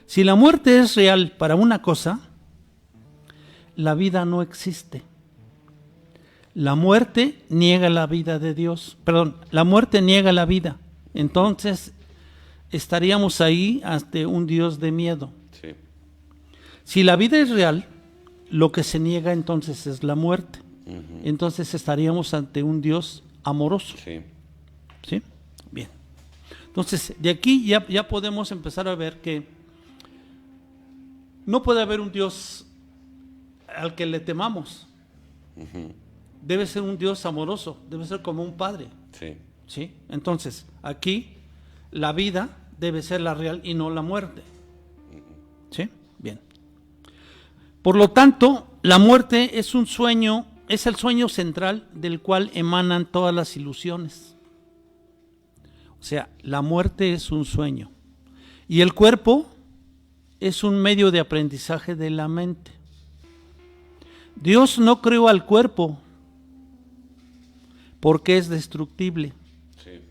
Si la muerte es real para una cosa, la vida no existe. La muerte niega la vida de Dios. Perdón, la muerte niega la vida. Entonces estaríamos ahí ante un Dios de miedo. Sí. Si la vida es real, lo que se niega entonces es la muerte. Entonces estaríamos ante un Dios amoroso. Sí. ¿Sí? Bien. Entonces, de aquí ya podemos empezar a ver que no puede haber un Dios al que le temamos. Debe ser un Dios amoroso, debe ser como un padre. Sí. ¿Sí? Entonces, aquí la vida debe ser la real y no la muerte. ¿Sí? Bien. Por lo tanto, la muerte es un sueño, es el sueño central del cual emanan todas las ilusiones. O sea, la muerte es un sueño. Y el cuerpo es un medio de aprendizaje de la mente. Dios no creó al cuerpo porque es destructible. Sí.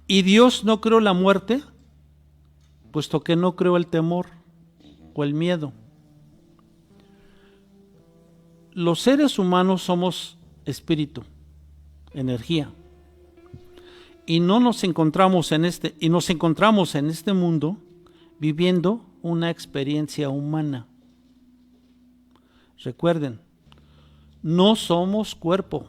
Y Dios no creó la muerte, puesto que no creó el temor o el miedo. Los seres humanos somos espíritu, energía. Y nos encontramos en este mundo viviendo una experiencia humana. Recuerden, no somos cuerpo,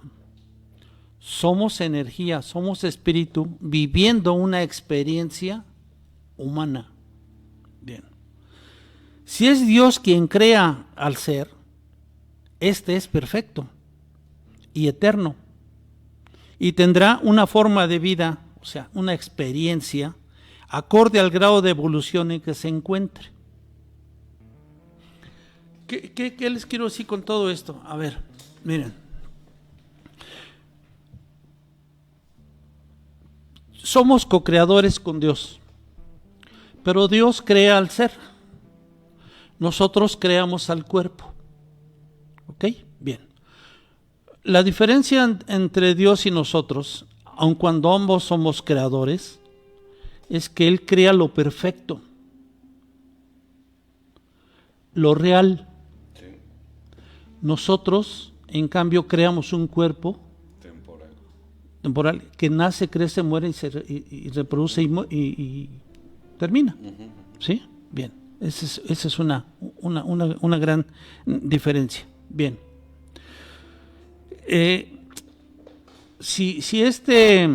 somos energía, somos espíritu viviendo una experiencia humana. Bien. Si es Dios quien crea al ser, este es perfecto y eterno y tendrá una forma de vida, o sea, una experiencia acorde al grado de evolución en que se encuentre. ¿Qué les quiero decir con todo esto? A ver, miren. Somos co-creadores con Dios, pero Dios crea al ser. Nosotros creamos al cuerpo. ¿Ok? Bien. La diferencia entre Dios y nosotros, aun cuando ambos somos creadores, es que Él crea lo perfecto, lo real. Sí. Nosotros, en cambio, creamos un cuerpo temporal que nace, crece, muere y reproduce y termina. ¿Sí? Bien. Esa es una gran diferencia. Bien. Si este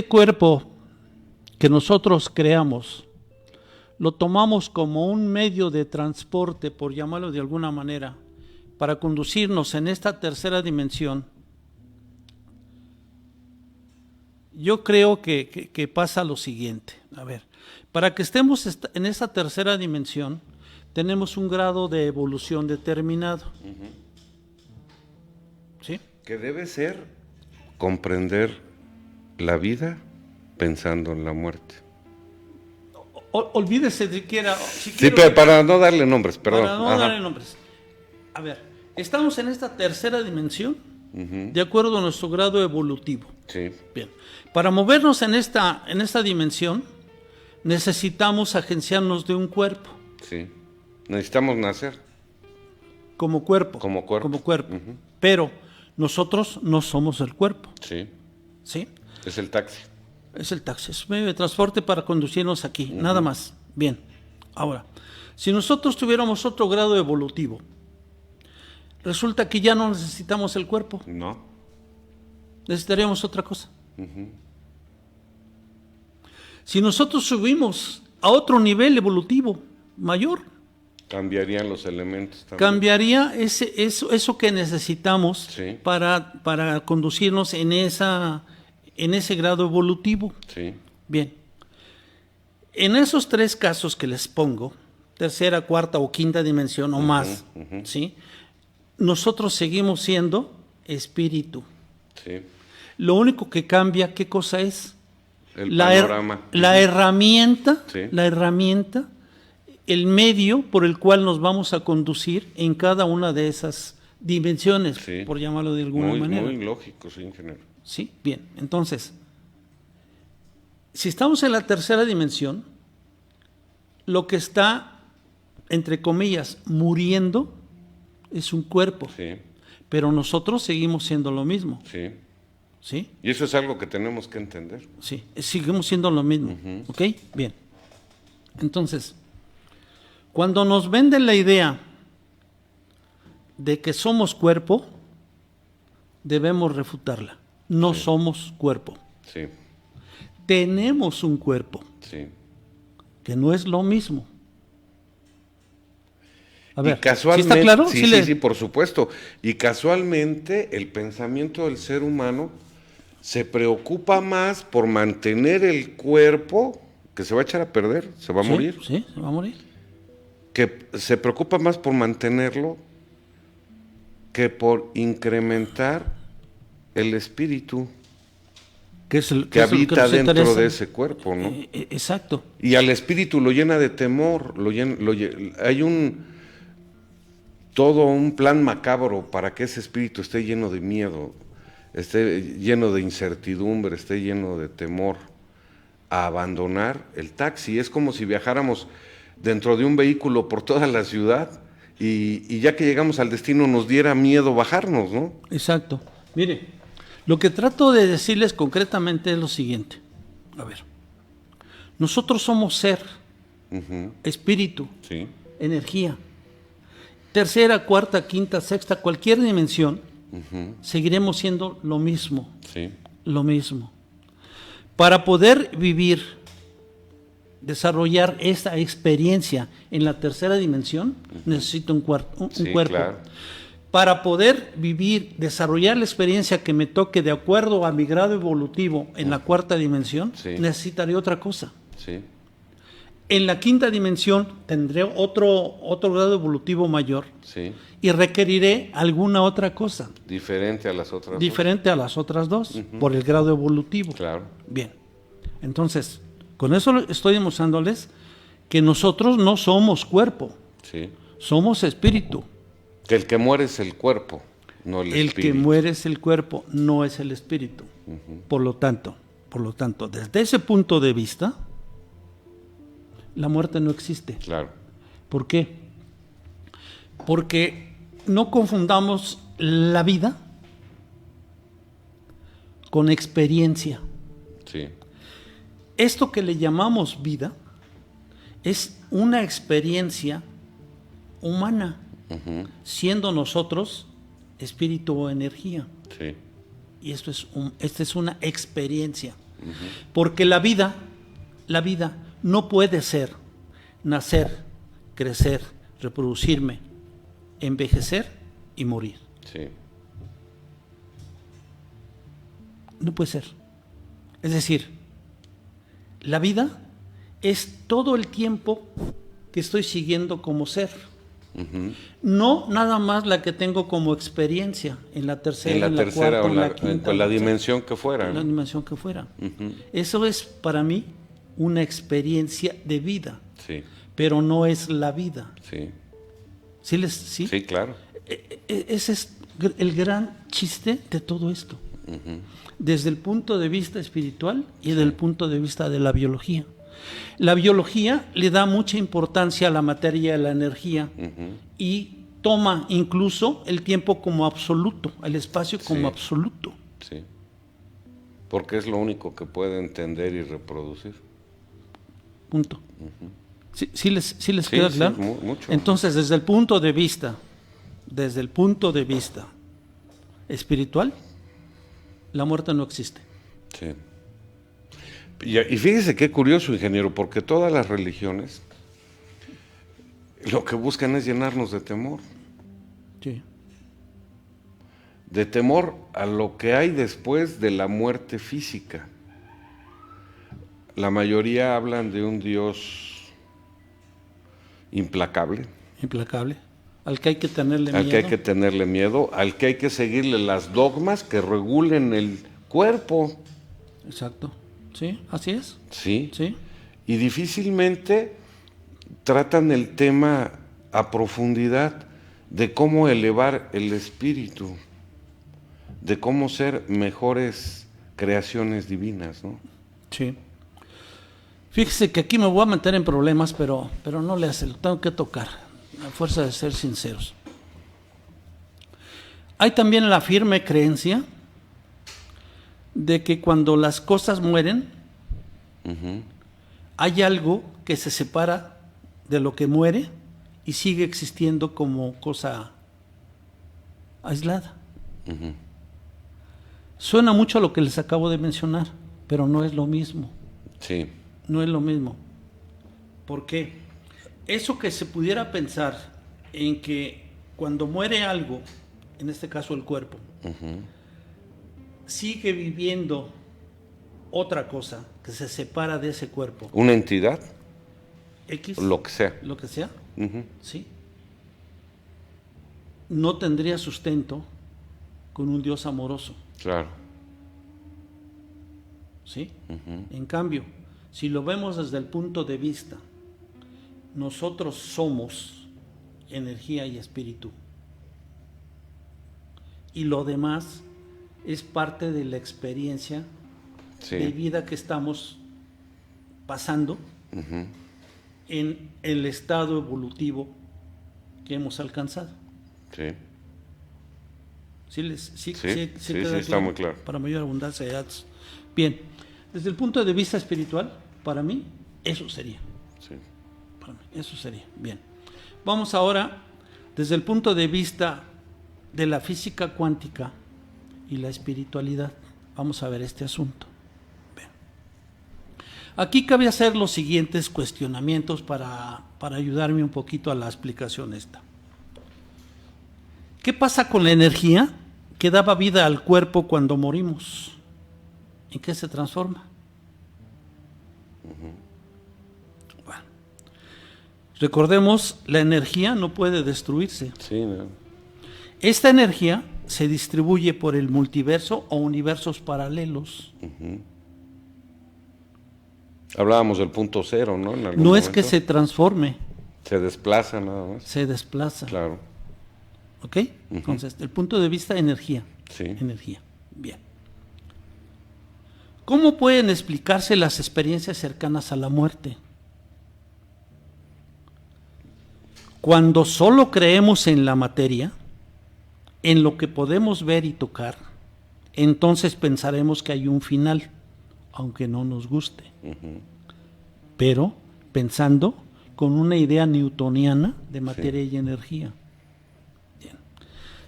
cuerpo que nosotros creamos lo tomamos como un medio de transporte, por llamarlo de alguna manera, para conducirnos en esta tercera dimensión, yo creo que pasa lo siguiente. A ver, para que estemos en esta tercera dimensión, tenemos un grado de evolución determinado. ¿Sí? Que debe ser comprender la vida pensando en la muerte. Olvídese de que era... Sí, pero para no darle nombres, perdón. Para no darle nombres. A ver, estamos en esta tercera dimensión, de acuerdo a nuestro grado evolutivo. Sí. Bien. Para movernos en esta dimensión, necesitamos agenciarnos de un cuerpo. Sí. Necesitamos nacer. Como cuerpo. Como cuerpo. Como cuerpo. Pero nosotros no somos el cuerpo, Sí, ¿sí? es el taxi. Es el taxi, es un medio de transporte para conducirnos aquí, nada más. Bien, ahora, si nosotros tuviéramos otro grado evolutivo, resulta que ya no necesitamos el cuerpo, No. necesitaríamos otra cosa. Si nosotros subimos a otro nivel evolutivo mayor, Cambiarían los elementos también. cambiaría eso que necesitamos Sí. para conducirnos en ese grado evolutivo. Sí, Bien, en esos tres casos que les pongo, tercera, cuarta o quinta dimensión o más, ¿sí? Nosotros seguimos siendo espíritu. sí. Lo único que cambia, ¿qué cosa es? El La panorama. herramienta, Sí. la herramienta, el medio por el cual nos vamos a conducir en cada una de esas dimensiones, Sí. por llamarlo de alguna Muy, manera. muy lógico, sí, ingeniero. ¿Sí? Bien, entonces, si estamos en la tercera dimensión, lo que está, entre comillas, muriendo es un cuerpo, Sí, pero nosotros seguimos siendo lo mismo, sí. ¿sí? Y eso es algo que tenemos que entender. Sí, seguimos siendo lo mismo, ¿ok? Bien. Entonces, cuando nos venden la idea de que somos cuerpo, debemos refutarla. No somos cuerpo. Sí, Tenemos un cuerpo, sí. que no es lo mismo. A ver, Y casualmente, ¿sí está claro? Sí, sí, sí, por supuesto. Y casualmente el pensamiento del ser humano se preocupa más por mantener el cuerpo, que se va a echar a perder, se va a Sí, morir, Sí, se va a morir. que se preocupa más por mantenerlo que por incrementar el espíritu Que es el que es lo habita nos dentro interesa. de ese cuerpo, ¿no? Exacto. Y al espíritu lo llena de temor, hay todo un plan macabro para que ese espíritu esté lleno de miedo, esté lleno de incertidumbre, esté lleno de temor a abandonar el taxi. Es como si viajáramos dentro de un vehículo por toda la ciudad y ya que llegamos al destino nos diera miedo bajarnos, ¿no? Exacto. Mire, lo que trato de decirles concretamente es lo siguiente. A ver, nosotros somos ser, espíritu, Sí, energía. Tercera, cuarta, quinta, sexta, cualquier dimensión, seguiremos siendo lo mismo, sí, lo mismo. Para poder vivir, desarrollar esta experiencia en la tercera dimensión, necesito un cuerpo. sí, claro. Para poder vivir, desarrollar la experiencia que me toque de acuerdo a mi grado evolutivo en la cuarta dimensión, Sí. necesitaré otra cosa. Sí, En la quinta dimensión tendré otro grado evolutivo mayor sí, y requeriré alguna otra cosa diferente a las otras diferente a las otras dos por el grado evolutivo. dos. Claro, Bien, entonces, con eso estoy demostrándoles que nosotros no somos cuerpo, sí. somos espíritu. Que el que muere es el cuerpo, no el El espíritu. que muere es el cuerpo, no es el espíritu. Por lo tanto, desde ese punto de vista, la muerte no existe. Claro, ¿Por qué? Porque no confundamos la vida con experiencia. sí, Esto que le llamamos vida es una experiencia humana, siendo nosotros espíritu o energía. sí, Y esta es una experiencia. Porque la vida no puede ser nacer, crecer, reproducirme, envejecer y morir. sí, No puede ser. Es decir, la vida es todo el tiempo que estoy siguiendo como ser. No nada más la que tengo como experiencia en la tercera, en la tercera cuarta, o en la quinta, con la en dimensión que fuera. en la ¿no? dimensión que fuera. Eso es para mí una experiencia de vida, Sí, pero no es la vida. sí, ¿Sí? sí, claro. Ese es el gran chiste de todo esto. Desde el punto de vista espiritual y desde el punto de vista de la biología. La biología le da mucha importancia a la materia y a la energía y toma incluso el tiempo como absoluto, el espacio como Sí. absoluto. Sí. Porque es lo único que puede entender y reproducir. Punto. ¿Sí les Sí, queda sí, claro? mucho. Entonces, desde el punto de vista espiritual, la muerte no existe. Sí. Y fíjese qué curioso, ingeniero, porque todas las religiones lo que buscan es llenarnos de temor. Sí. De temor a lo que hay después de la muerte física. La mayoría hablan de un Dios implacable, Implacable. Al que hay que tenerle al miedo. que hay que tenerle miedo, al que hay que seguirle las dogmas que regulen el cuerpo. Exacto. Sí, así es. ¿Sí? Sí. Y difícilmente tratan el tema a profundidad de cómo elevar el espíritu, de cómo ser mejores creaciones divinas, ¿no? Sí. Fíjese que aquí me voy a meter en problemas, pero no le hace, lo tengo que tocar, a fuerza de ser sinceros. Hay también la firme creencia de que cuando las cosas mueren, hay algo que se separa de lo que muere y sigue existiendo como cosa aislada. Suena mucho a lo que les acabo de mencionar, pero no es lo mismo. Sí, No es lo mismo. ¿Por qué? Eso que se pudiera pensar en que cuando muere algo, en este caso el cuerpo, sigue viviendo otra cosa que se separa de ese cuerpo, una entidad, X, lo que sea. lo que sea, Ujú. ¿sí? No tendría sustento con un Dios amoroso, Claro. ¿sí? En cambio, si lo vemos desde el punto de vista, nosotros somos energía y espíritu. Y lo demás es parte de la experiencia Sí. de vida que estamos pasando en el estado evolutivo que hemos alcanzado. Sí. Sí, Sí, queda está muy claro. Para mayor abundancia de datos. Bien, desde el punto de vista espiritual, para mí, eso sería. Sí. Para mí, eso sería. Bien. Vamos ahora, desde el punto de vista de la física cuántica y la espiritualidad, vamos a ver este asunto. Bien. Aquí cabe hacer los siguientes cuestionamientos para ayudarme un poquito a la explicación esta. ¿Qué pasa con la energía que daba vida al cuerpo cuando morimos? ¿En qué se transforma? Bueno, recordemos, la energía no puede destruirse. Sí, ¿no? Esta energía se distribuye por el multiverso o universos paralelos. Hablábamos del punto cero, ¿no? En algún No es que momento. se transforme, Se desplaza nada más. se desplaza. Claro. ¿Ok? Entonces, del punto de vista energía. Sí. Energía. Bien. ¿Cómo pueden explicarse las experiencias cercanas a la muerte? Cuando solo creemos en la materia, en lo que podemos ver y tocar, entonces pensaremos que hay un final, aunque no nos guste. Pero pensando con una idea newtoniana de materia y energía. Bien.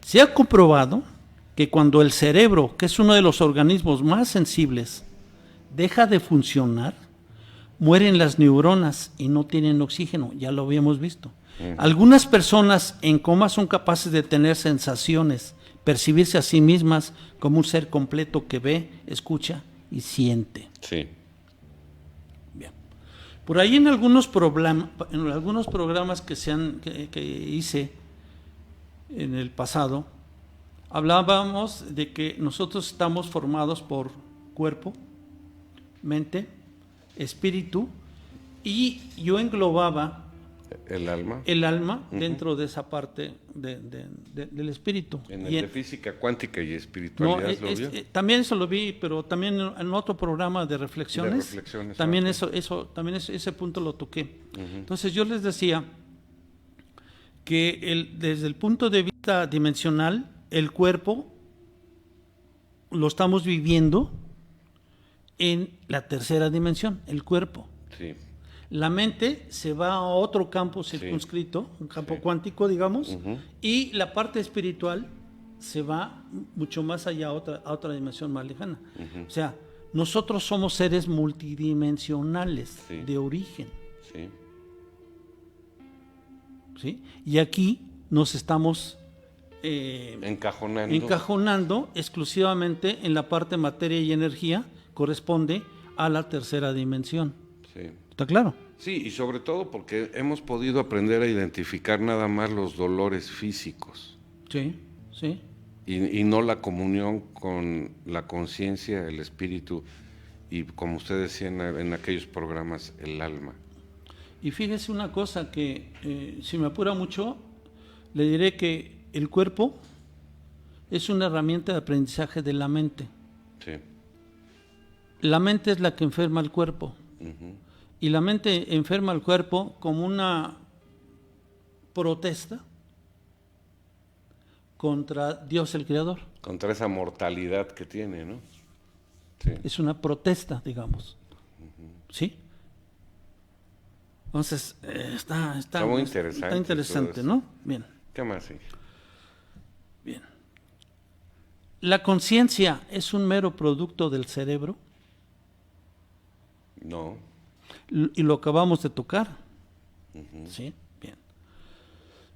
Se ha comprobado que cuando el cerebro, que es uno de los organismos más sensibles, deja de funcionar, mueren las neuronas y no tienen oxígeno, ya lo habíamos visto. Algunas personas en coma son capaces de tener sensaciones, percibirse a sí mismas como un ser completo que ve, escucha y siente. Sí. Bien. Por ahí en algunos programas que hice en el pasado, hablábamos de que nosotros estamos formados por cuerpo, mente, espíritu, y yo englobaba El alma. el alma dentro de esa parte del espíritu. En Y el de física cuántica y espiritualidad, ¿lo vio? también eso lo vi, pero también en otro programa de reflexiones, De reflexiones, también ok. también ese punto lo toqué. Entonces yo les decía que desde el punto de vista dimensional, el cuerpo lo estamos viviendo en la tercera dimensión, el cuerpo. Sí. La mente se va a otro campo circunscrito, un campo cuántico, digamos, y la parte espiritual se va mucho más allá a otra dimensión más lejana. O sea, nosotros somos seres multidimensionales de origen. Sí. ¿Sí? Y aquí nos estamos encajonando exclusivamente en la parte materia y energía, corresponde a la tercera dimensión. Sí. ¿Está claro? Sí, y sobre todo porque hemos podido aprender a identificar nada más los dolores físicos. Sí, sí. Y no la comunión con la conciencia, el espíritu y, como usted decía en aquellos programas, el alma. Y fíjese una cosa que, si me apura mucho, le diré que el cuerpo es una herramienta de aprendizaje de la mente. Sí. La mente es la que enferma el cuerpo. Y la mente enferma el cuerpo como una protesta contra Dios el Creador. Contra esa mortalidad que tiene, ¿no? Sí. Es una protesta, digamos. ¿Sí? Entonces, está muy interesante. Está interesante, ¿no? Bien. ¿Qué más? Sí. Bien. ¿La conciencia es un mero producto del cerebro? No. Y lo acabamos de tocar. ¿Sí? Bien.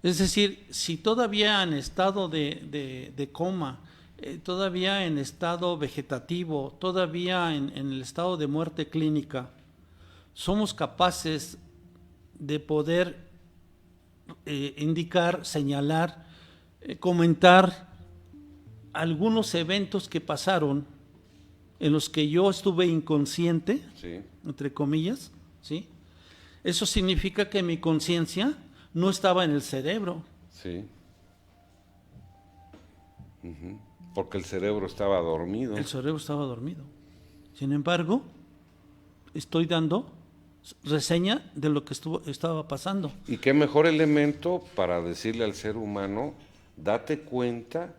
Es decir, si todavía en estado de coma, todavía en estado vegetativo, todavía en el estado de muerte clínica, somos capaces de poder indicar, señalar, comentar algunos eventos que pasaron en los que yo estuve inconsciente, entre comillas, ¿sí? Eso significa que mi conciencia no estaba en el cerebro. Sí. Porque el cerebro estaba dormido. El cerebro estaba dormido. Sin embargo, estoy dando reseña de lo que estaba pasando. Y qué mejor elemento para decirle al ser humano, date cuenta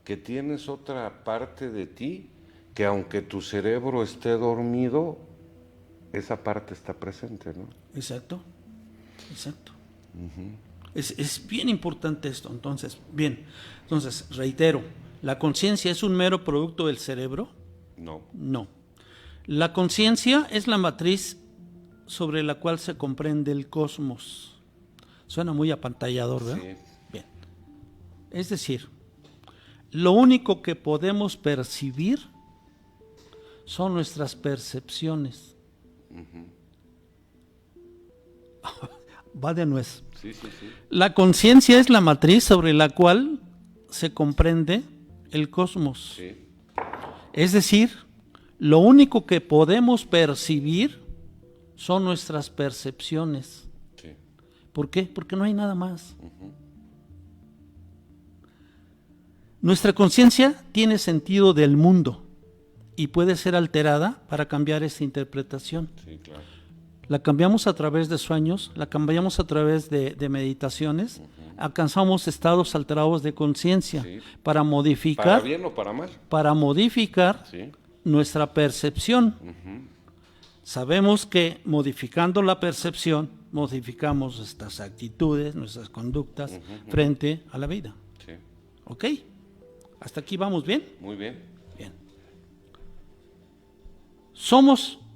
que tienes otra parte de ti que aunque tu cerebro esté dormido, esa parte está presente, ¿no? Exacto, exacto. Es bien importante esto. Entonces, reitero, ¿la conciencia es un mero producto del cerebro? No. No. La conciencia es la matriz sobre la cual se comprende el cosmos. Suena muy apantallador, ¿verdad? Sí. Bien. Es decir, lo único que podemos percibir son nuestras percepciones. Va de nuez. Sí, sí, sí. La conciencia es la matriz sobre la cual se comprende el cosmos. Sí. Es decir, lo único que podemos percibir son nuestras percepciones. Sí. ¿Por qué? Porque no hay nada más. Nuestra conciencia tiene sentido del mundo y puede ser alterada para cambiar esta interpretación. Sí, claro. La cambiamos a través de sueños, la cambiamos a través de meditaciones, alcanzamos estados alterados de conciencia para modificar. ¿Para bien o para mal? Para modificar nuestra percepción. Sabemos que modificando la percepción, modificamos nuestras actitudes, nuestras conductas frente a la vida. Sí. ¿Ok? ¿Hasta aquí vamos bien? Muy bien. Bien.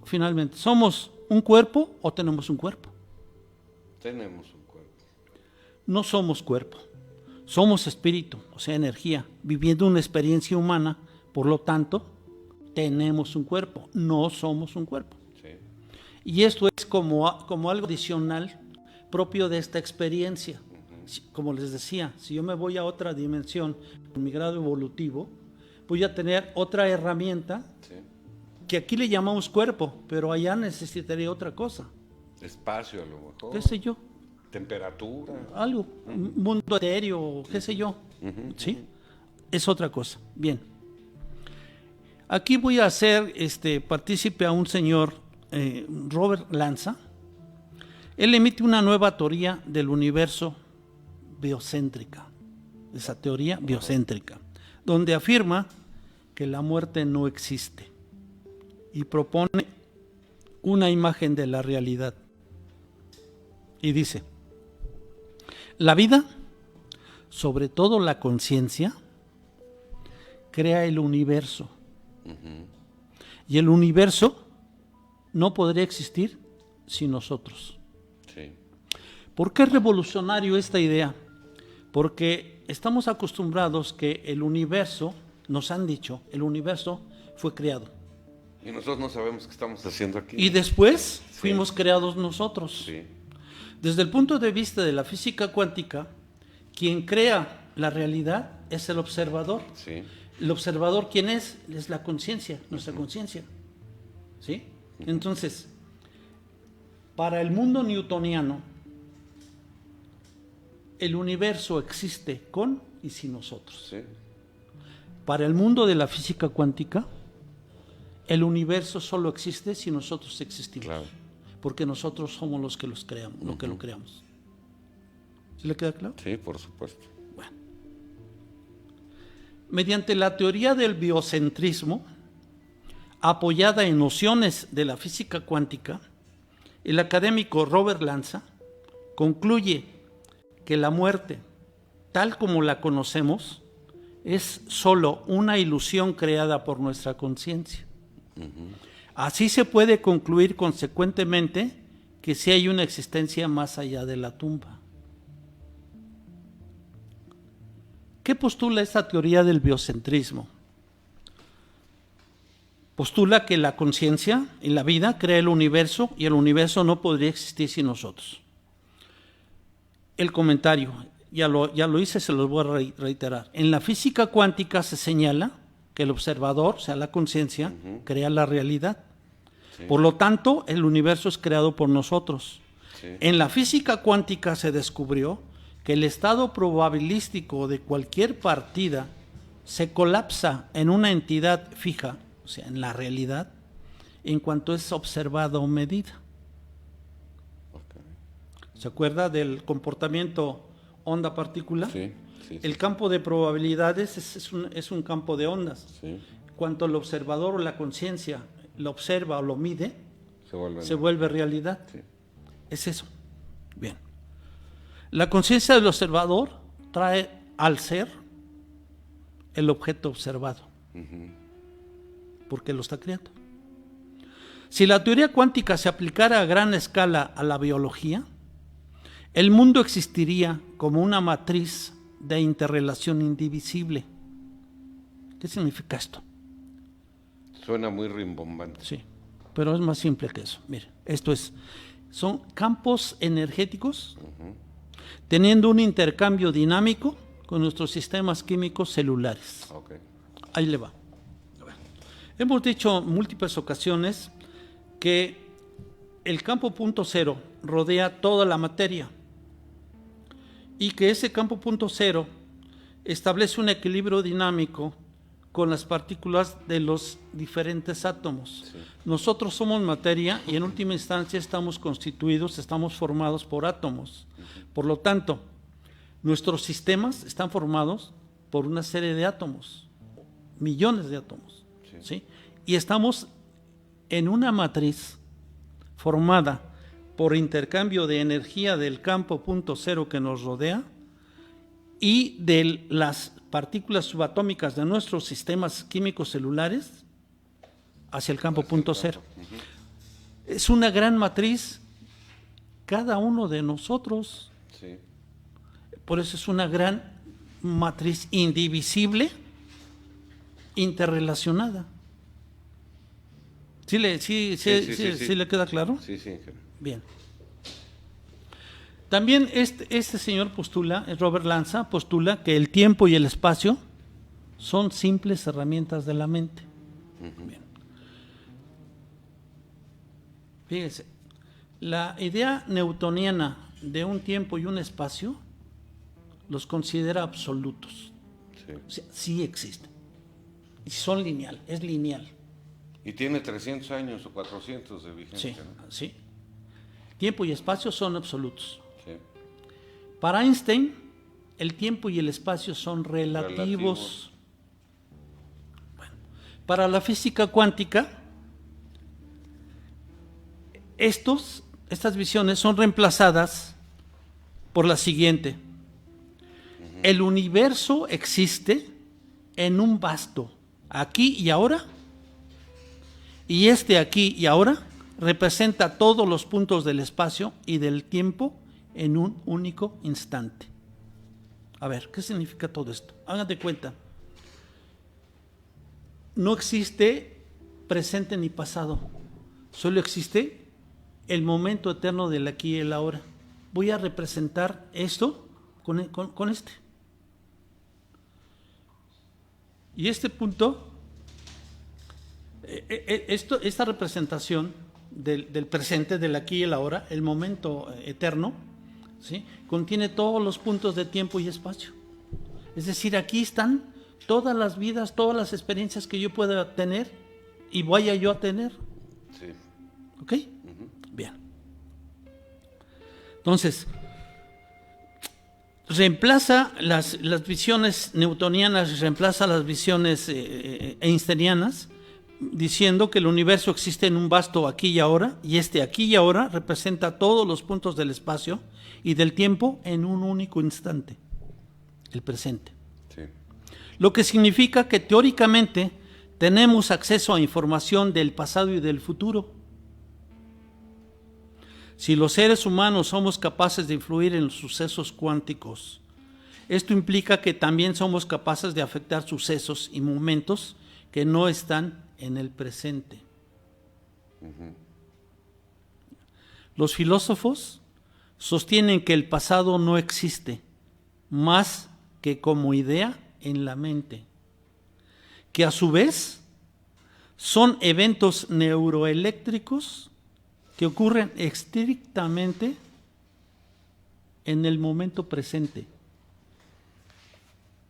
Finalmente, ¿somos un cuerpo o tenemos un cuerpo? Tenemos un cuerpo. No somos cuerpo, somos espíritu, o sea, energía, viviendo una experiencia humana, por lo tanto, tenemos un cuerpo, no somos un cuerpo. Sí. Y esto es como algo adicional propio de esta experiencia. Como les decía, si yo me voy a otra dimensión con mi grado evolutivo, voy a tener otra herramienta que aquí le llamamos cuerpo, pero allá necesitaría otra cosa. Espacio a lo mejor. ¿Qué sé yo? Temperatura. Algo, un mundo etéreo, qué sé yo. ¿Sí? Es otra cosa. Bien. Aquí voy a hacer partícipe a un señor, Robert Lanza. Él emite una nueva teoría del universo biocéntrica, esa teoría biocéntrica, donde afirma que la muerte no existe y propone una imagen de la realidad. Y dice, la vida, sobre todo la conciencia, crea el universo. Y el universo no podría existir sin nosotros. Sí. ¿Por qué es revolucionario esta idea? Porque estamos acostumbrados que el universo, nos han dicho, el universo fue creado. Y nosotros no sabemos qué estamos haciendo aquí. Y después fuimos creados nosotros. Sí. Desde el punto de vista de la física cuántica, quien crea la realidad es el observador. Sí. ¿El observador quién es? Es la conciencia, nuestra conciencia. ¿Sí? Entonces, para el mundo newtoniano, el universo existe con y sin nosotros. Sí. Para el mundo de la física cuántica, el universo solo existe si nosotros existimos. Claro. Porque nosotros somos los que los creamos, lo que lo creamos. ¿Sí le queda claro? Sí, por supuesto. Bueno. Mediante la teoría del biocentrismo, apoyada en nociones de la física cuántica, el académico Robert Lanza concluye que la muerte, tal como la conocemos, es solo una ilusión creada por nuestra conciencia. Así se puede concluir consecuentemente que sí hay una existencia más allá de la tumba. ¿Qué postula esta teoría del biocentrismo? Postula que la conciencia y la vida crea el universo y el universo no podría existir sin nosotros. El comentario, ya lo hice, se los voy a reiterar. En la física cuántica se señala que el observador, o sea, la conciencia, crea la realidad. Sí. Por lo tanto, el universo es creado por nosotros. Sí. En la física cuántica se descubrió que el estado probabilístico de cualquier partida se colapsa en una entidad fija, o sea, en la realidad, en cuanto es observada o medida. Okay. ¿Se acuerda del comportamiento onda-partícula? Sí. Sí, el campo de probabilidades es un campo de ondas. Sí. Cuanto el observador o la conciencia lo observa o lo mide, se vuelve realidad. Sí. Es eso. Bien. La conciencia del observador trae al ser el objeto observado, porque lo está creando. Si la teoría cuántica se aplicara a gran escala a la biología, el mundo existiría como una matriz de interrelación indivisible. ¿Qué significa esto? Suena muy rimbombante. Sí, pero es más simple que eso. Mire, son campos energéticos teniendo un intercambio dinámico con nuestros sistemas químicos celulares. Okay. Ahí le va. Hemos dicho en múltiples ocasiones que el campo punto cero rodea toda la materia y que ese campo punto cero establece un equilibrio dinámico con las partículas de los diferentes átomos. Sí. Nosotros somos materia y en última instancia estamos formados por átomos. Por lo tanto, nuestros sistemas están formados por una serie de átomos, millones de átomos. Sí. ¿Sí? Y estamos en una matriz formada por intercambio de energía del campo punto cero que nos rodea y de las partículas subatómicas de nuestros sistemas químicos celulares hacia el campo punto cero. Es una gran matriz, cada uno de nosotros. Sí. Por eso es una gran matriz indivisible, interrelacionada. ¿Sí le queda claro? Sí. Bien. También este señor Robert Lanza, postula que el tiempo y el espacio son simples herramientas de la mente. Bien. Fíjense, la idea newtoniana de un tiempo y un espacio los considera absolutos. Sí. O sea, sí existen. Y son lineal, es lineal. Y tiene 300 años o 400 de vigencia. Sí, ¿no? Sí. Tiempo y espacio son absolutos. Sí. Para Einstein, el tiempo y el espacio son relativos. Bueno, para la física cuántica, estas visiones son reemplazadas por la siguiente. El universo existe en un vasto aquí y ahora, y este aquí y ahora representa todos los puntos del espacio y del tiempo en un único instante. A ver, ¿qué significa todo esto? Hagan de cuenta. No existe presente ni pasado, solo existe el momento eterno del aquí y el ahora. Voy a representar esto con este. Y este punto, esta representación del presente, del aquí y el ahora, el momento eterno, ¿sí?, contiene todos los puntos de tiempo y espacio. Es decir, aquí están todas las vidas, todas las experiencias que yo pueda tener y vaya yo a tener. Sí. ¿Ok? Bien. Entonces, reemplaza las visiones newtonianas, reemplaza las visiones einsteinianas, diciendo que el universo existe en un vasto aquí y ahora, y este aquí y ahora representa todos los puntos del espacio y del tiempo en un único instante, el presente. Sí. Lo que significa que teóricamente tenemos acceso a información del pasado y del futuro. Si los seres humanos somos capaces de influir en los sucesos cuánticos, esto implica que también somos capaces de afectar sucesos y momentos que no están en el presente. Los filósofos sostienen que el pasado no existe más que como idea en la mente, que a su vez son eventos neuroeléctricos que ocurren estrictamente en el momento presente.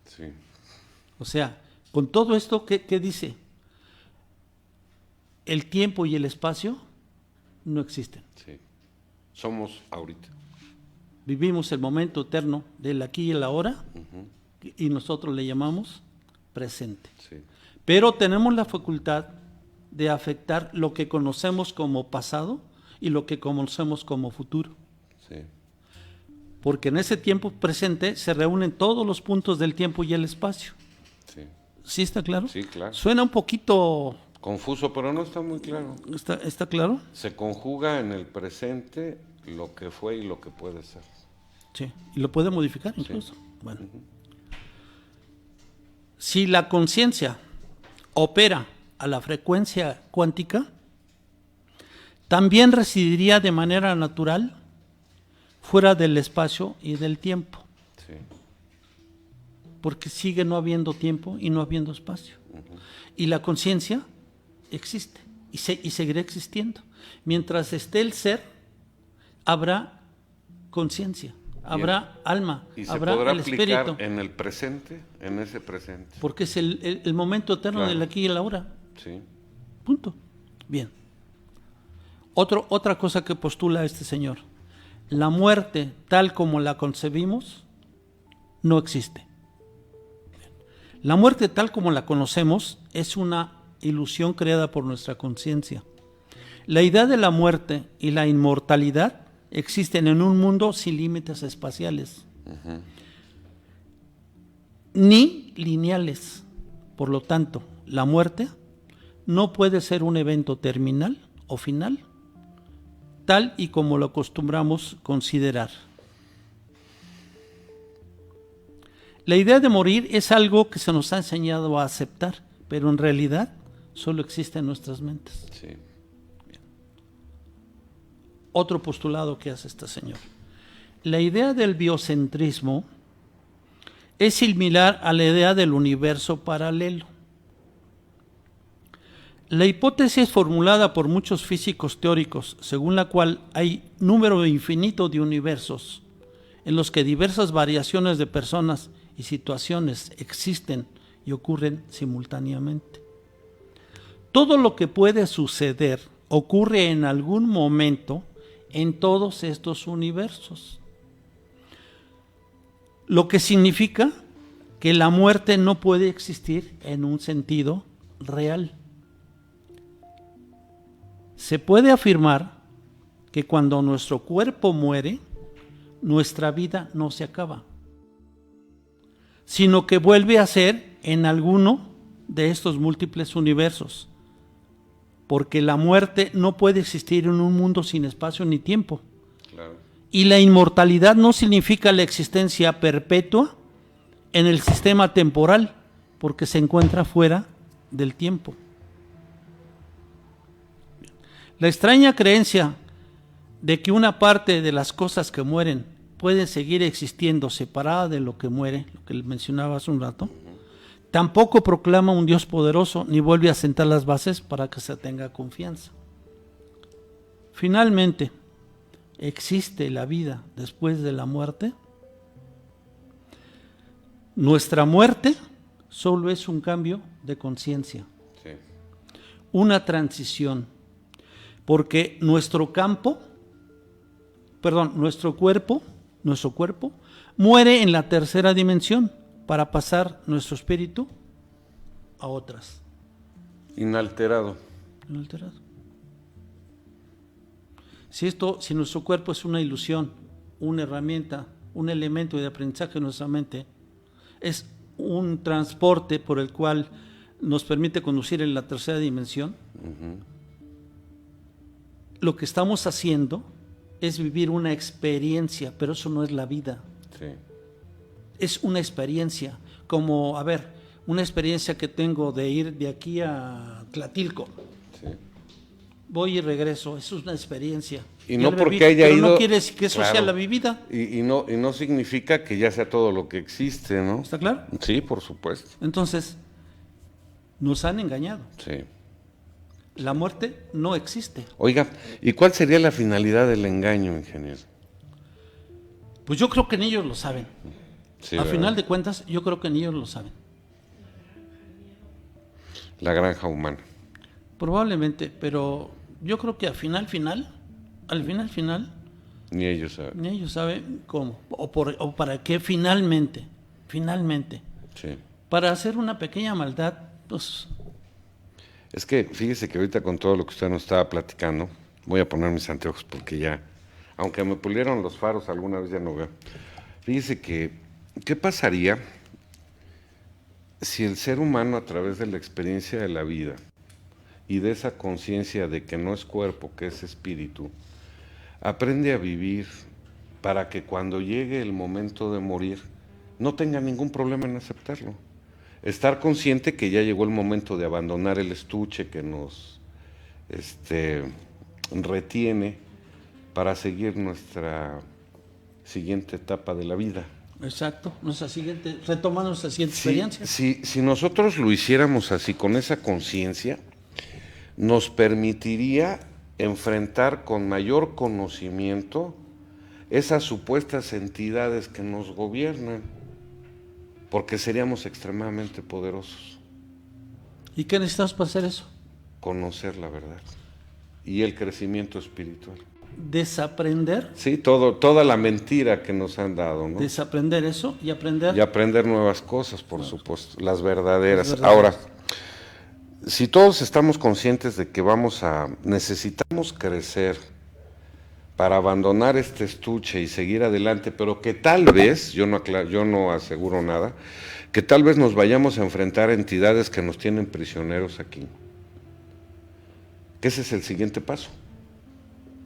Sí. O sea, con todo esto, ¿qué dice? El tiempo y el espacio no existen. Sí. Somos ahorita. Vivimos el momento eterno del aquí y el ahora, y nosotros le llamamos presente. Sí. Pero tenemos la facultad de afectar lo que conocemos como pasado y lo que conocemos como futuro. Sí. Porque en ese tiempo presente se reúnen todos los puntos del tiempo y el espacio. Sí. ¿Sí está claro? Sí, claro. Suena un poquito... Confuso, pero no está muy claro. ¿Está claro? Se conjuga en el presente lo que fue y lo que puede ser. Sí, y lo puede modificar incluso. Sí. Bueno. Si la conciencia opera a la frecuencia cuántica, también residiría de manera natural fuera del espacio y del tiempo. Sí. Porque sigue no habiendo tiempo y no habiendo espacio. Y la conciencia existe y seguirá existiendo. Mientras esté el ser, habrá conciencia, habrá alma, ¿Y habrá se podrá el aplicar espíritu. en el presente, en ese presente? Porque es el momento eterno Claro. del aquí y el ahora. Sí. Punto. Bien. Otra cosa que postula este señor. La muerte, tal como la concebimos, no existe. La muerte, tal como la conocemos, es una ilusión creada por nuestra conciencia. La idea de la muerte y la inmortalidad existen en un mundo sin límites espaciales, ni lineales. Por lo tanto, la muerte no puede ser un evento terminal o final, tal y como lo acostumbramos considerar. La idea de morir es algo que se nos ha enseñado a aceptar, pero en realidad solo existe en nuestras mentes. Sí. Otro postulado que hace este señor. La idea del biocentrismo es similar a la idea del universo paralelo. La hipótesis formulada por muchos físicos teóricos, según la cual hay número infinito de universos en los que diversas variaciones de personas y situaciones existen y ocurren simultáneamente. Todo lo que puede suceder ocurre en algún momento en todos estos universos. Lo que significa que la muerte no puede existir en un sentido real. Se puede afirmar que cuando nuestro cuerpo muere, nuestra vida no se acaba, sino que vuelve a ser en alguno de estos múltiples universos, porque la muerte no puede existir en un mundo sin espacio ni tiempo. Claro. Y la inmortalidad no significa la existencia perpetua en el sistema temporal, porque se encuentra fuera del tiempo. La extraña creencia de que una parte de las cosas que mueren pueden seguir existiendo separada de lo que muere, lo que mencionaba hace un rato, tampoco proclama un Dios poderoso ni vuelve a sentar las bases para que se tenga confianza. Finalmente, ¿existe la vida después de la muerte? Nuestra muerte solo es un cambio de conciencia, Sí. una transición, porque nuestro cuerpo muere en la tercera dimensión para pasar nuestro espíritu a otras. Inalterado. Inalterado. Si nuestro cuerpo es una ilusión, una herramienta, un elemento de aprendizaje de nuestra mente, es un transporte por el cual nos permite conducir en la tercera dimensión, lo que estamos haciendo es vivir una experiencia, pero eso no es la vida. Sí. Es una experiencia, como, una experiencia que tengo de ir de aquí a Tlatilco. Sí. Voy y regreso, eso es una experiencia. Y no porque haya pero ido. no quiere decir que eso Claro. sea la vivida. Y no significa que ya sea todo lo que existe, ¿no? ¿Está claro? Sí, por supuesto. Entonces, nos han engañado. Sí. La muerte no existe. Oiga, ¿y cuál sería la finalidad del engaño, ingeniero? Pues yo creo que ni ellos lo saben. Sí, A ¿verdad? final de cuentas, yo creo que ni ellos lo saben. La granja humana. Probablemente, pero yo creo que al final, Ni ellos saben. ni ellos saben cómo o para qué finalmente, Sí. para hacer una pequeña maldad, pues Es que fíjese que ahorita con todo lo que usted nos estaba platicando, voy a poner mis anteojos porque ya, aunque me pulieron los faros alguna vez ya no veo. Fíjese que, ¿qué pasaría si el ser humano a través de la experiencia de la vida y de esa conciencia de que no es cuerpo, que es espíritu, aprende a vivir para que cuando llegue el momento de morir no tenga ningún problema en aceptarlo? Estar consciente que ya llegó el momento de abandonar el estuche que nos retiene para seguir nuestra siguiente etapa de la vida. exacto, retomando nuestra siguiente experiencia. Si nosotros lo hiciéramos así, con esa conciencia, nos permitiría enfrentar con mayor conocimiento esas supuestas entidades que nos gobiernan, porque seríamos extremadamente poderosos. ¿Y qué necesitamos para hacer eso? Conocer la verdad y el crecimiento espiritual. Desaprender, Sí, toda la mentira que nos han dado, ¿no? desaprender eso y aprender. Y aprender nuevas cosas, por supuesto, las verdaderas. Las verdaderas. Ahora, si todos estamos conscientes de que necesitamos crecer para abandonar este estuche y seguir adelante, pero que tal vez, yo no aseguro nada, que tal vez nos vayamos a enfrentar a entidades que nos tienen prisioneros aquí. Que ese es el siguiente paso.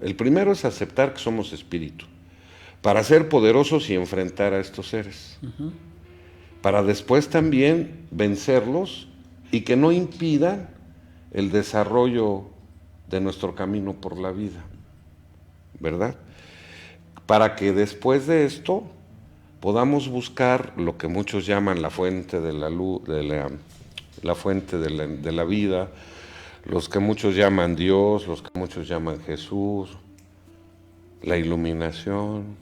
El primero es aceptar que somos espíritu, para ser poderosos y enfrentar a estos seres. Para después también vencerlos y que no impidan el desarrollo de nuestro camino por la vida, ¿verdad? Para que después de esto podamos buscar lo que muchos llaman la fuente de la luz, la fuente de la vida, los que muchos llaman Dios, los que muchos llaman Jesús, la iluminación.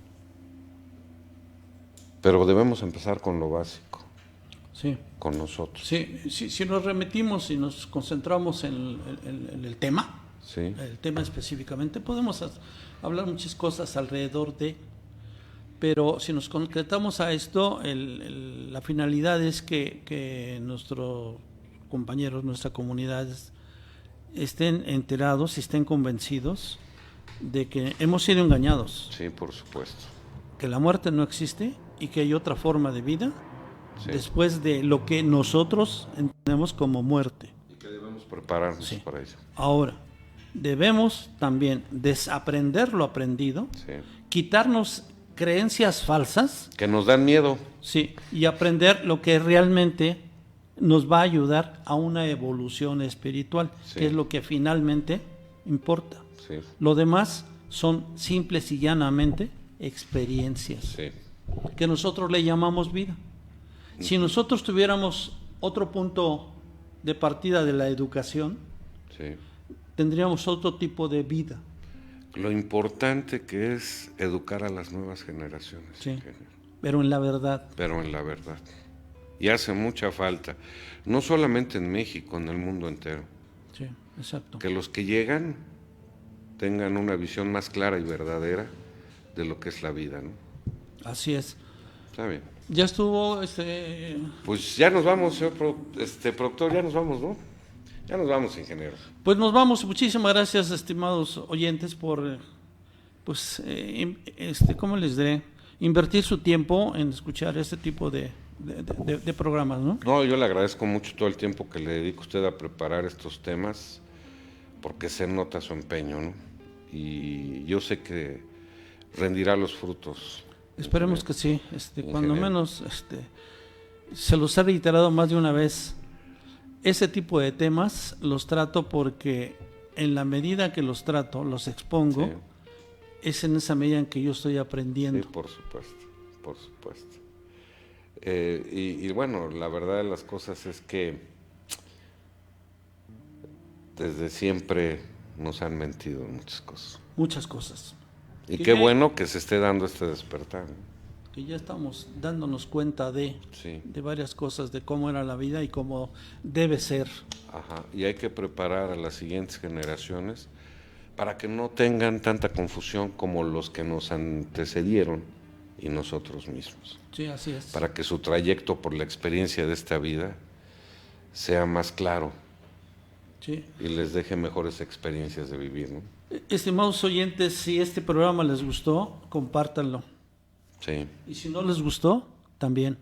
Pero debemos empezar con lo básico, Sí. con nosotros. Sí, si nos remitimos y nos concentramos en el tema, ¿Sí? el tema específicamente, podemos hablar muchas cosas alrededor de Pero si nos concretamos a esto, la finalidad es que nuestros compañeros, nuestras comunidades estén enterados y estén convencidos de que hemos sido engañados, Sí, por supuesto. que la muerte no existe y que hay otra forma de vida Sí. después de lo que nosotros entendemos como muerte. Y que debemos prepararnos Sí. para ello. Ahora, debemos también desaprender lo aprendido, Sí. quitarnos creencias falsas, Que nos dan miedo. sí, y aprender lo que realmente nos va a ayudar a una evolución espiritual, Sí. que es lo que finalmente importa. Sí. Lo demás son simples y llanamente experiencias Sí. que nosotros le llamamos vida. Si nosotros tuviéramos otro punto de partida de la educación, Sí. tendríamos otro tipo de vida. Lo importante que es educar a las nuevas generaciones, Sí. ingeniero. Pero en la verdad. Pero en la verdad. Y hace mucha falta, no solamente en México, en el mundo entero, Sí, exacto. que los que llegan tengan una visión más clara y verdadera de lo que es la vida, ¿no? Así es. Está bien. Ya estuvo Pues ya nos vamos, señor productor, ya nos vamos, ¿no? Ya nos vamos, ingeniero. pues nos vamos. Muchísimas gracias, estimados oyentes, por ¿cómo les diré? Invertir su tiempo en escuchar este tipo de programas, ¿no? No, yo le agradezco mucho todo el tiempo que le dedica usted a preparar estos temas, porque se nota su empeño, ¿no? Y yo sé que rendirá los frutos. Esperemos que sí. Cuando Ingeniero. menos, se los he reiterado más de una vez. Ese tipo de temas los trato porque en la medida que los trato, los expongo, Sí. es en esa medida en que yo estoy aprendiendo. Sí, por supuesto, por supuesto. Y bueno, la verdad de las cosas es que desde siempre nos han mentido en muchas cosas. Muchas cosas. Y Que qué ya- bueno que se esté dando este despertar, ¿no? Que ya estamos dándonos cuenta Sí, de varias cosas, de cómo era la vida y cómo debe ser. ajá. Y hay que preparar a las siguientes generaciones para que no tengan tanta confusión como los que nos antecedieron y nosotros mismos. Sí, así es. Para que su trayecto por la experiencia de esta vida sea más claro Sí. y les deje mejores experiencias de vivir, ¿no? Estimados oyentes, si este programa les gustó, compártanlo. Sí. Y si no les gustó, también.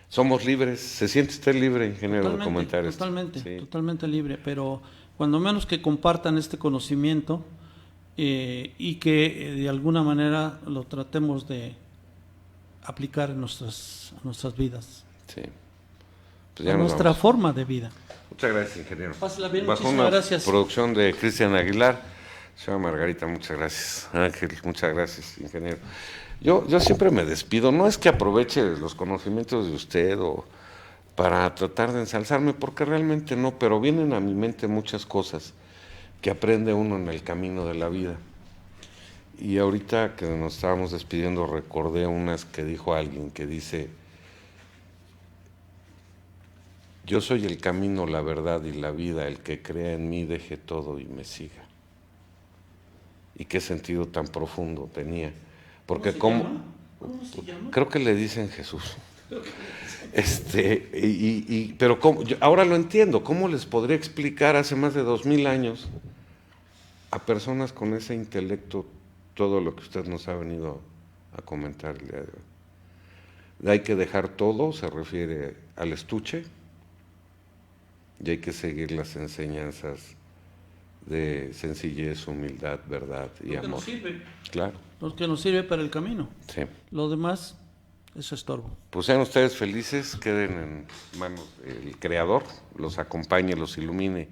Somos libres. ¿Se siente usted libre, ingeniero, de comentar esto? Totalmente, Sí. totalmente libre, pero cuando menos que compartan este conocimiento y que de alguna manera lo tratemos de aplicar en nuestras vidas, Sí. Pues ya a nos nuestra vamos. forma de vida. Muchas gracias, ingeniero. Pásela bien, Bajo muchísimas una gracias. producción de Cristian Aguilar. Señora Margarita, muchas gracias. Ángel, muchas gracias, ingeniero. Yo siempre me despido. No es que aproveche los conocimientos de usted o para tratar de ensalzarme, porque realmente no, pero vienen a mi mente muchas cosas que aprende uno en el camino de la vida. Y ahorita que nos estábamos despidiendo recordé unas que dijo alguien que dice: yo soy el camino, la verdad y la vida, el que crea en mí deje todo y me siga. Y qué sentido tan profundo tenía, porque ¿Cómo se llama? creo que le dicen Jesús. Pero ahora lo entiendo. ¿Cómo les podría explicar hace más de 2000 años a personas con ese intelecto todo lo que usted nos ha venido a comentar el día de hoy? Hay que dejar todo, se refiere al estuche, y hay que seguir las enseñanzas de sencillez, humildad, verdad y Lo que amor. nos sirve, Claro, lo que nos sirve para el camino. sí. Lo demás es estorbo. Pues sean ustedes felices, queden en manos del Creador, los acompañe, los ilumine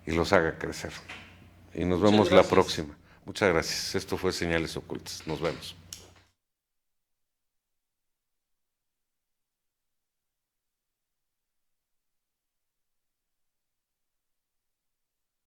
y los haga crecer. Y nos Muchas vemos la gracias. próxima. Muchas gracias. Esto fue Señales Ocultas. Nos vemos.